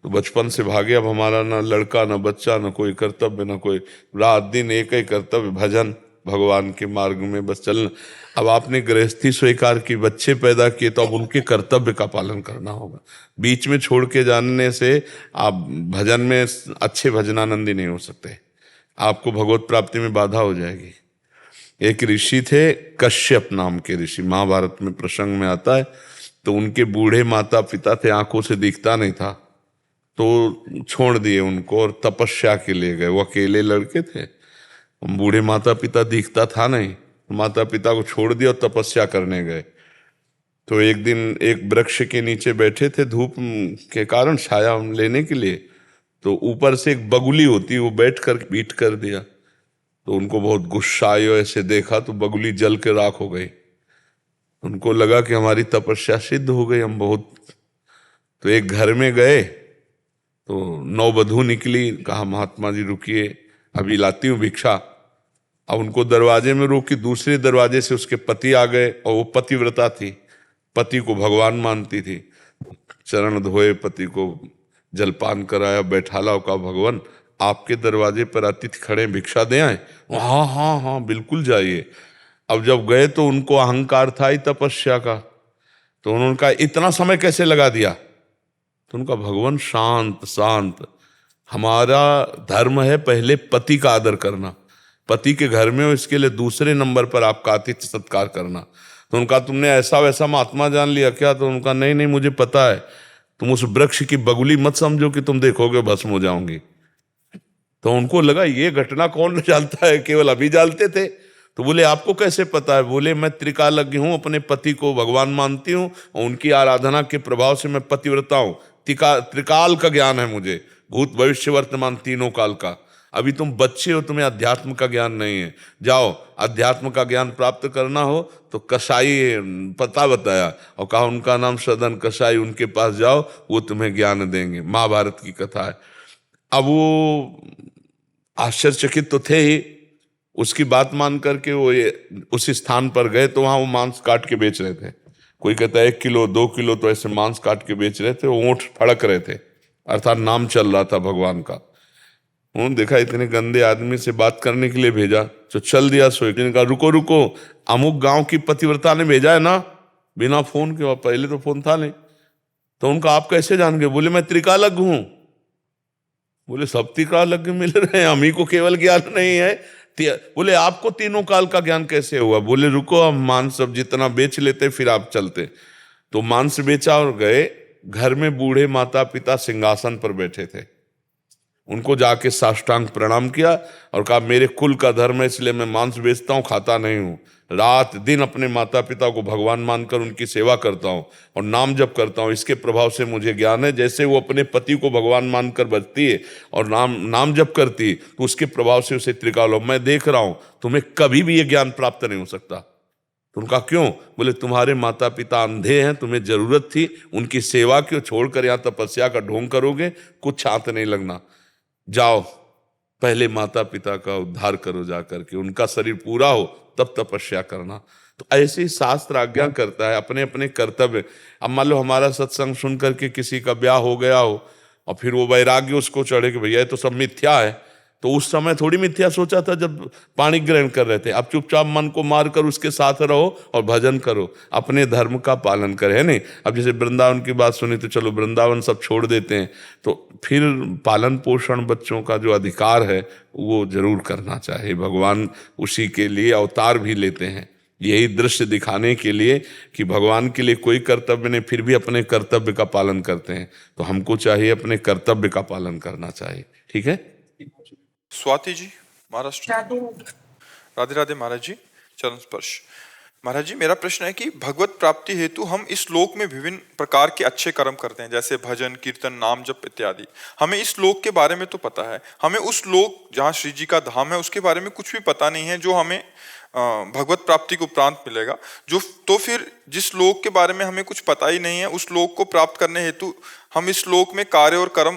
तो बचपन से भागे। अब हमारा ना लड़का ना बच्चा ना कोई कर्तव्य, ना कोई, रात दिन एक ही कर्तव्य, भजन, भगवान के मार्ग में बस चलना। अब आपने गृहस्थी स्वीकार की, बच्चे पैदा किए, तो अब उनके कर्तव्य का पालन करना होगा। बीच में छोड़ के जाने से आप भजन में अच्छे भजनानंदी नहीं हो सकते, आपको भगवत प्राप्ति में बाधा हो जाएगी। एक ऋषि थे, कश्यप नाम के ऋषि, महाभारत में प्रसंग में आता है। तो उनके बूढ़े माता पिता थे, आंखों से दिखता नहीं था, तो छोड़ दिए उनको और तपस्या के लिए गए। वो अकेले लड़के थे, बूढ़े माता पिता दिखता था नहीं, माता पिता को छोड़ दिया और तपस्या करने गए। तो एक दिन एक वृक्ष के नीचे बैठे थे, धूप के कारण छाया लेने के लिए, तो ऊपर से एक बगुली होती है, वो बैठ कर पीट कर दिया। तो उनको बहुत गुस्सा आया, ऐसे देखा तो बगुली जल के राख हो गई। उनको लगा कि हमारी तपस्या सिद्ध हो गई, हम बहुत। तो एक घर में गए तो नववधू निकली, कहा महात्मा जी रुकिए, अभी लाती हूँ भिक्षा। अब उनको दरवाजे में रोकी, दूसरे दरवाजे से उसके पति आ गए, और वो पतिव्रता थी, पति को भगवान मानती थी। चरण धोए, पति को जलपान कराया, बैठाला, कहा भगवान आपके दरवाजे पर अतिथि खड़े, भिक्षा दे आए? हाँ हाँ हाँ बिल्कुल जाइए। अब जब गए तो उनको अहंकार था ही तपस्या का, तो उन्होंने कहा इतना समय कैसे लगा दिया? तो उनका भगवान शांत शांत, हमारा धर्म है पहले पति का आदर करना, पति के घर में हो इसके लिए दूसरे नंबर पर आपका आतिथ्य सत्कार करना। तो उनका तुमने ऐसा वैसा महात्मा जान लिया क्या? तो उनका नहीं नहीं मुझे पता है, तुम उस वृक्ष की बगुली मत समझो कि तुम देखोगे भस्म हो जाओगी। तो उनको लगा ये घटना कौन जानता है, केवल अभी जानते थे। तो बोले आपको कैसे पता है? बोले मैं त्रिकालज्ञ हूँ, अपने पति को भगवान मानती हूँ और उनकी आराधना के प्रभाव से मैं पतिव्रता हूँ। त्रिकाल का ज्ञान है मुझे, भूत भविष्य वर्तमान तीनों काल का। अभी तुम बच्चे हो, तुम्हें अध्यात्म का ज्ञान नहीं है, जाओ अध्यात्म का ज्ञान प्राप्त करना हो तो कसाई पता बताया और कहा उनका नाम सदन कसाई, उनके पास जाओ, वो तुम्हें ज्ञान देंगे। महाभारत की कथा है। अब वो आश्चर्यचकित तो थे ही, उसकी बात मान करके वो उस स्थान पर गए तो वहां वो मांस काट के बेच रहे थे। कोई कहता है 1 किलो 2 किलो, तो ऐसे मांस काट के बेच रहे थे, वो ऊंट फड़क रहे थे, अर्थात नाम चल रहा था भगवान का। उन्होंने देखा इतने गंदे आदमी से बात करने के लिए भेजा, तो चल दिया। सोच कहा रुको रुको, अमुक गांव की पतिव्रता ने भेजा है ना, बिना फोन के, पहले तो फोन था नहीं। तो उनका आप कैसे जान गए? बोले मैं त्रिकालज्ञ हूं। बोले सब त्रिकालज्ञ मिल रहे हैं, हम ही को केवल ज्ञान नहीं है। बोले आपको तीनों काल का ज्ञान कैसे हुआ? बोले रुको हम मांस सब जितना बेच लेते फिर आप चलते। तो मांस बेचा और गए। घर में बूढ़े माता पिता सिंहासन पर बैठे थे, उनको जाके साष्टांग प्रणाम किया और कहा मेरे कुल का धर्म है इसलिए मैं मांस बेचता हूँ, खाता नहीं हूँ। रात दिन अपने माता पिता को भगवान मानकर उनकी सेवा करता हूँ और नाम जप करता हूँ, इसके प्रभाव से मुझे ज्ञान है। जैसे वो अपने पति को भगवान मानकर बचती है और नाम जप करती है, तो उसके प्रभाव से उसे त्रिकाल। मैं देख रहा हूँ तुम्हें कभी भी ये ज्ञान प्राप्त नहीं हो सकता। तो उनका क्यों? बोले तुम्हारे माता पिता अंधे हैं, तुम्हें जरूरत थी उनकी सेवा की, छोड़कर यहाँ तपस्या का ढोंग करोगे, कुछ हाथ नहीं लगना। जाओ पहले माता पिता का उद्धार करो, जा करके उनका शरीर पूरा हो तब तपस्या करना। तो ऐसे ही शास्त्र आज्ञा करता है, अपने अपने कर्तव्य। अब मान लो हमारा सत्संग सुन करके किसी का ब्याह हो गया हो और फिर वो वैराग्य उसको चढ़े कि भैया ये तो सब मिथ्या है, तो उस समय थोड़ी मिथ्या सोचा था जब पानी ग्रहण कर रहे थे। अब चुपचाप मन को मार कर उसके साथ रहो और भजन करो, अपने धर्म का पालन करे, है नहीं। अब जैसे वृंदावन की बात सुनी तो चलो वृंदावन सब छोड़ देते हैं, तो फिर पालन पोषण बच्चों का जो अधिकार है वो जरूर करना चाहिए। भगवान उसी के लिए अवतार भी लेते हैं, यही दृश्य दिखाने के लिए कि भगवान के लिए कोई कर्तव्य नहीं, फिर भी अपने कर्तव्य का पालन करते हैं। तो हमको चाहिए अपने कर्तव्य का पालन करना चाहिए। ठीक है। स्वाति जी, महाराष्ट्र। राधे राधे महाराज जी, चरण स्पर्श। महाराज जी, मेरा प्रश्न है कि भगवत प्राप्ति हेतु हम इस लोक में विभिन्न प्रकार के अच्छे कर्म करते हैं, जैसे भजन, कीर्तन, नाम जप इत्यादि। हमें इस लोक के बारे में तो पता है, हमें उस लोक जहाँ श्री जी का धाम है उसके बारे में कुछ भी पता नहीं है, जो हमें भगवत प्राप्ति को उपरांत मिलेगा। जो तो फिर जिस लोक के बारे में हमें कुछ पता ही नहीं है, उस लोक को प्राप्त करने हेतु हम इस लोक में कार्य और कर्म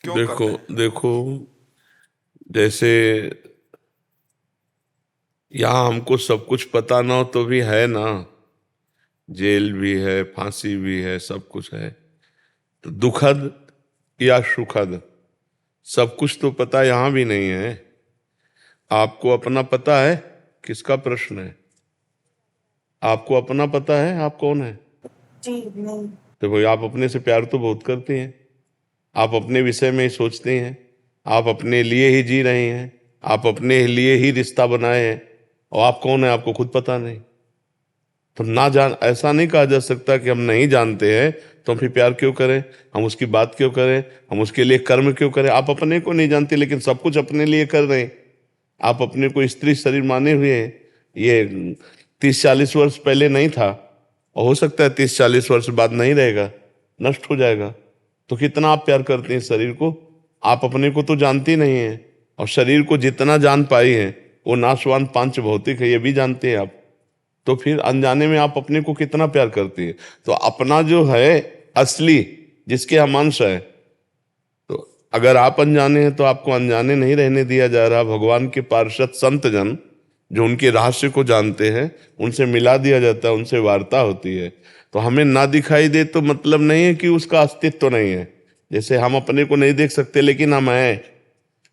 क्यों करते हैं? देखो, जैसे यहाँ हमको सब कुछ पता ना हो तो भी है ना, जेल भी है, फांसी भी है, सब कुछ है। तो दुखद या सुखद सब कुछ तो पता यहाँ भी नहीं है। आपको अपना पता है? किसका प्रश्न है? आपको अपना पता है आप कौन है? जी नहीं। तो भाई आप अपने से प्यार तो बहुत करते हैं, आप अपने विषय में ही सोचते हैं, आप अपने लिए ही जी रहे हैं, आप अपने लिए ही रिश्ता बनाए हैं, और आप कौन है आपको खुद पता नहीं। तो ना जान, ऐसा नहीं कहा जा सकता कि हम नहीं जानते हैं तो हम फिर प्यार क्यों करें, हम उसकी बात क्यों करें, हम उसके लिए कर्म क्यों करें। आप अपने को नहीं जानते लेकिन सब कुछ अपने लिए कर रहे हैं। आप अपने को स्त्री शरीर माने हुए हैं। ये 30-40 वर्ष पहले नहीं था, और हो सकता है 30-40 वर्ष बाद नहीं रहेगा, नष्ट हो जाएगा। तो कितना आप प्यार करते हैं शरीर को? आप अपने को तो जानते नहीं हैं, और शरीर को जितना जान पाई हैं वो नाशवान पांच भौतिक है, ये भी जानते हैं आप। तो फिर अनजाने में आप अपने को कितना प्यार करते हैं। तो अपना जो है असली, जिसके हम अंश है, तो अगर आप अनजाने हैं तो आपको अनजाने नहीं रहने दिया जा रहा। भगवान के पार्षद संत जन जो उनके रहस्य को जानते हैं, उनसे मिला दिया जाता है, उनसे वार्ता होती है। तो हमें ना दिखाई दे तो मतलब नहीं है कि उसका अस्तित्व नहीं है। जैसे हम अपने को नहीं देख सकते लेकिन हम हैं,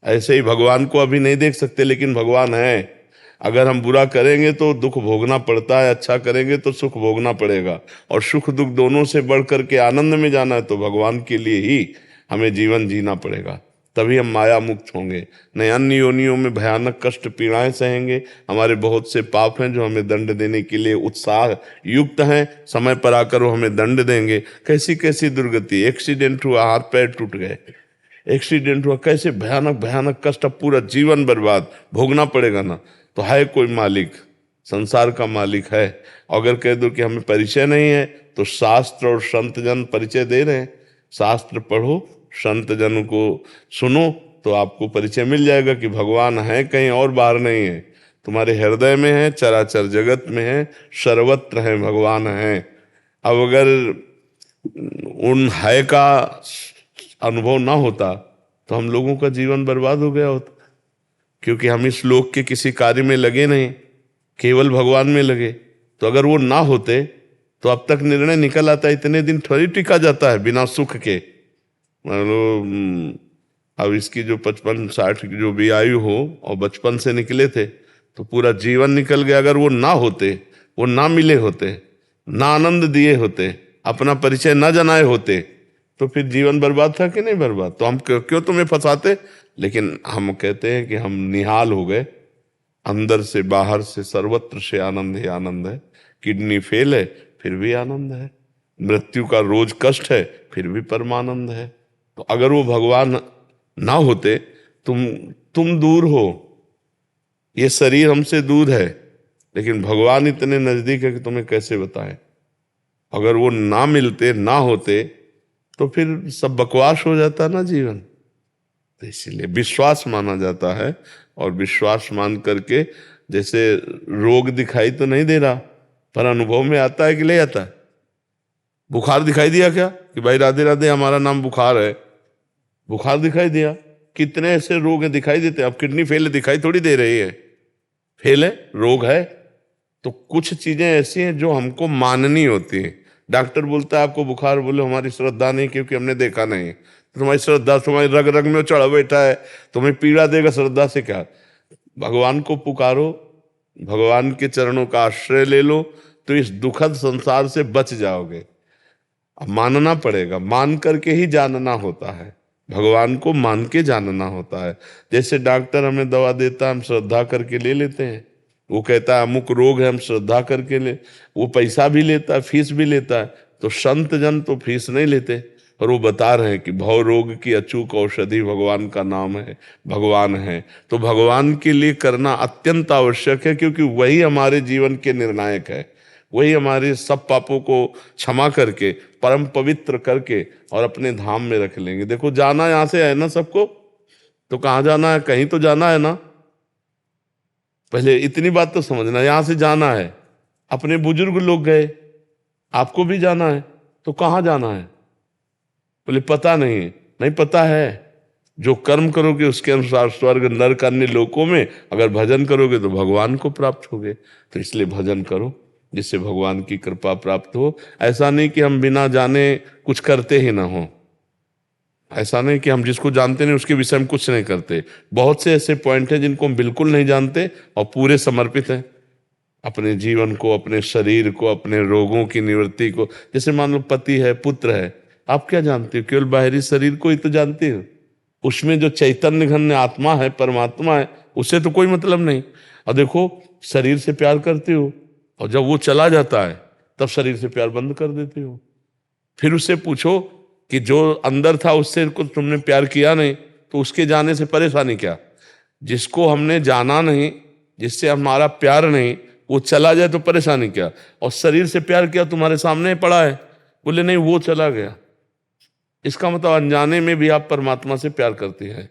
ऐसे ही भगवान को अभी नहीं देख सकते लेकिन भगवान है। अगर हम बुरा करेंगे तो दुख भोगना पड़ता है, अच्छा करेंगे तो सुख भोगना पड़ेगा। और सुख दुख दोनों से बढ़ करके आनंद में जाना है तो भगवान के लिए ही हमें जीवन जीना पड़ेगा, तभी हम माया मुक्त होंगे। नहीं अन्य योनियों में भयानक कष्ट पीड़ाएं सहेंगे। हमारे बहुत से पाप हैं जो हमें दंड देने के लिए उत्साह युक्त हैं, समय पर आकर वो हमें दंड देंगे। कैसी कैसी दुर्गति, एक्सीडेंट हुआ, हाथ पैर टूट गए, एक्सीडेंट हुआ, कैसे भयानक भयानक कष्ट, अब पूरा जीवन बर्बाद, भोगना पड़ेगा ना। तो है कोई मालिक, संसार का मालिक है। अगर कह दो कि हमें परिचय नहीं है तो शास्त्र और संत जन परिचय दे रहे हैं। शास्त्र पढ़ो, संत जन को सुनो, तो आपको परिचय मिल जाएगा कि भगवान है, कहीं और बाहर नहीं है, तुम्हारे हृदय में है, चराचर जगत में है, सर्वत्र है, भगवान है। अब अगर उन है का अनुभव ना होता तो हम लोगों का जीवन बर्बाद हो गया होता, क्योंकि हम इस लोक के किसी कार्य में लगे नहीं, केवल भगवान में लगे। तो अगर वो ना होते तो अब तक निर्णय निकल आता, इतने दिन थोड़ी टिका जाता है बिना सुख के। मान लो अब इसकी जो 55-60 की जो भी आयु हो और बचपन से निकले थे तो पूरा जीवन निकल गया। अगर वो ना होते, वो ना मिले होते, ना आनंद दिए होते, अपना परिचय ना जनाए होते, तो फिर जीवन बर्बाद था कि नहीं बर्बाद। तो हम क्यों तुम्हें फंसाते। लेकिन हम कहते हैं कि हम निहाल हो गए, अंदर से बाहर से सर्वत्र से आनंद ही आनंद है। किडनी फेल है फिर भी आनंद है, मृत्यु का रोज कष्ट है फिर भी परमानंद है। तो अगर वो भगवान ना होते, तुम दूर हो, ये शरीर हमसे दूर है, लेकिन भगवान इतने नजदीक है कि तुम्हें कैसे बताएं। अगर वो ना मिलते, ना होते, तो फिर सब बकवास हो जाता ना जीवन। तो इसीलिए विश्वास माना जाता है, और विश्वास मान करके, जैसे रोग दिखाई तो नहीं दे रहा पर अनुभव में आता है कि ले आता है। बुखार दिखाई दिया क्या कि भाई राधे राधे हमारा नाम बुखार है, बुखार दिखाई दिया। कितने ऐसे रोग हैं दिखाई देते हैं। अब किडनी फेल है, दिखाई थोड़ी दे रही है, फेल है, रोग है। तो कुछ चीजें ऐसी हैं जो हमको माननी होती हैं। डॉक्टर बोलता है आपको बुखार, बोले हमारी श्रद्धा नहीं क्योंकि हमने देखा नहीं। तो तुम्हारी श्रद्धा तुम्हारी रग रग में चढ़ा बैठा है, तुम्हें पीड़ा देगा, श्रद्धा से क्या। भगवान को पुकारो, भगवान के चरणों का आश्रय ले लो, तो इस दुखद संसार से बच जाओगे। अब मानना पड़ेगा, मान करके ही जानना होता है, भगवान को मान के जानना होता है। जैसे डॉक्टर हमें दवा देता है, हम श्रद्धा करके ले लेते हैं, वो कहता है अमुक रोग है, हम श्रद्धा करके ले, वो पैसा भी लेता है, फीस भी लेता है। तो संत जन तो फीस नहीं लेते, और वो बता रहे हैं कि भव रोग की अचूक औषधि भगवान का नाम है, भगवान है। तो भगवान के लिए करना अत्यंत आवश्यक है, क्योंकि वही हमारे जीवन के निर्णायक है। वही हमारे सब पापों को क्षमा करके, परम पवित्र करके और अपने धाम में रख लेंगे। देखो जाना यहाँ से है ना सबको, तो कहाँ जाना है? कहीं तो जाना है ना। पहले इतनी बात तो समझना, यहाँ से जाना है। अपने बुजुर्ग लोग गए, आपको भी जाना है, तो कहाँ जाना है? बोले पता नहीं। नहीं पता है, जो कर्म करोगे उसके अनुसार स्वर्ग नरक अन्य लोकों में, अगर भजन करोगे तो भगवान को प्राप्त होगे। तो इसलिए भजन करो जिससे भगवान की कृपा प्राप्त हो। ऐसा नहीं कि हम बिना जाने कुछ करते ही ना हो, ऐसा नहीं कि हम जिसको जानते नहीं उसके विषय में कुछ नहीं करते। बहुत से ऐसे पॉइंट हैं जिनको हम बिल्कुल नहीं जानते और पूरे समर्पित हैं अपने जीवन को, अपने शरीर को, अपने रोगों की निवृत्ति को। जैसे मान लो पति है, पुत्र है, आप क्या जानते हो? केवल बाहरी शरीर को ही तो जानते हो। उसमें जो चैतन्य घन आत्मा है, परमात्मा है, उससे तो कोई मतलब नहीं। और देखो शरीर से प्यार करते हो, और जब वो चला जाता है तब शरीर से प्यार बंद कर देते हो। फिर उससे पूछो कि जो अंदर था उससे कुछ तुमने प्यार किया नहीं, तो उसके जाने से परेशानी क्या? जिसको हमने जाना नहीं, जिससे हमारा प्यार नहीं, वो चला जाए तो परेशानी क्या? और शरीर से प्यार किया, तुम्हारे सामने पड़ा है, बोले नहीं वो चला गया, इसका मतलब अनजाने में भी आप परमात्मा से प्यार करते हैं।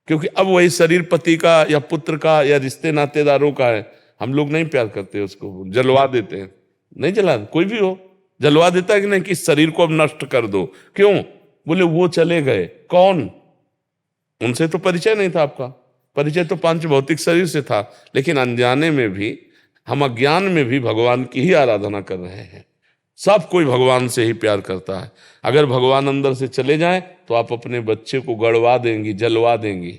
क्योंकि अब वही शरीर पति का या पुत्र का या रिश्ते नातेदारों का है, हम लोग नहीं प्यार करते, उसको जलवा देते हैं। नहीं जला, कोई भी हो जलवा देता है कि नहीं, कि इस शरीर को अब नष्ट कर दो। क्यों? बोले वो चले गए। कौन? उनसे तो परिचय नहीं था आपका, परिचय तो पांच भौतिक शरीर से था। लेकिन अनजाने में भी, हम अज्ञान में भी भगवान की ही आराधना कर रहे हैं। सब कोई भगवान से ही प्यार करता है। अगर भगवान अंदर से चले जाएं तो आप अपने बच्चे को गड़वा देंगी, जलवा देंगी।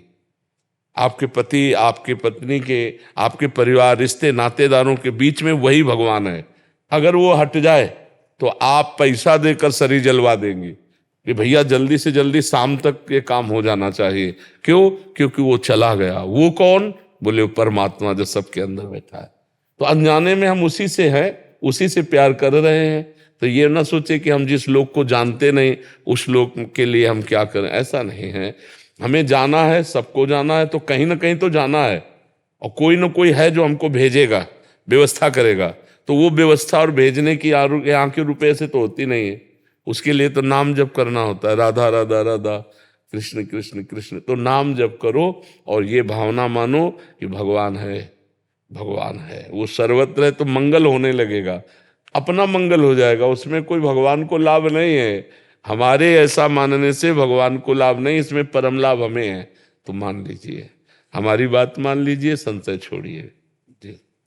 आपके पति, आपके पत्नी के, आपके परिवार, रिश्ते नातेदारों के बीच में वही भगवान है। अगर वो हट जाए तो आप पैसा देकर शरीर जलवा देंगी कि भैया जल्दी से जल्दी शाम तक ये काम हो जाना चाहिए। क्यों? क्योंकि वो चला गया। वो कौन? बोले वो परमात्मा जो सबके अंदर बैठा है। तो अनजाने में हम उसी से हैं, उसी से प्यार कर रहे हैं। तो ये ना सोचे कि हम जिस लोग को जानते नहीं उस लोग के लिए हम क्या करें, ऐसा नहीं है। हमें जाना है, सबको जाना है, तो कहीं ना कहीं तो जाना है, और कोई ना कोई है जो हमको भेजेगा, व्यवस्था करेगा। तो वो व्यवस्था और भेजने की यहाँ के रुपये से तो होती नहीं है। उसके लिए तो नाम जप करना होता है, राधा राधा राधा, कृष्ण कृष्ण कृष्ण। तो नाम जप करो और ये भावना मानो कि भगवान है, भगवान है, वो सर्वत्र है। तो मंगल होने लगेगा, अपना मंगल हो जाएगा, उसमें कोई भगवान को लाभ नहीं है। हमारे ऐसा मानने से भगवान को लाभ नहीं, इसमें परम लाभ हमें है। तो मान लीजिए, हमारी बात मान लीजिए, संशय छोड़िए।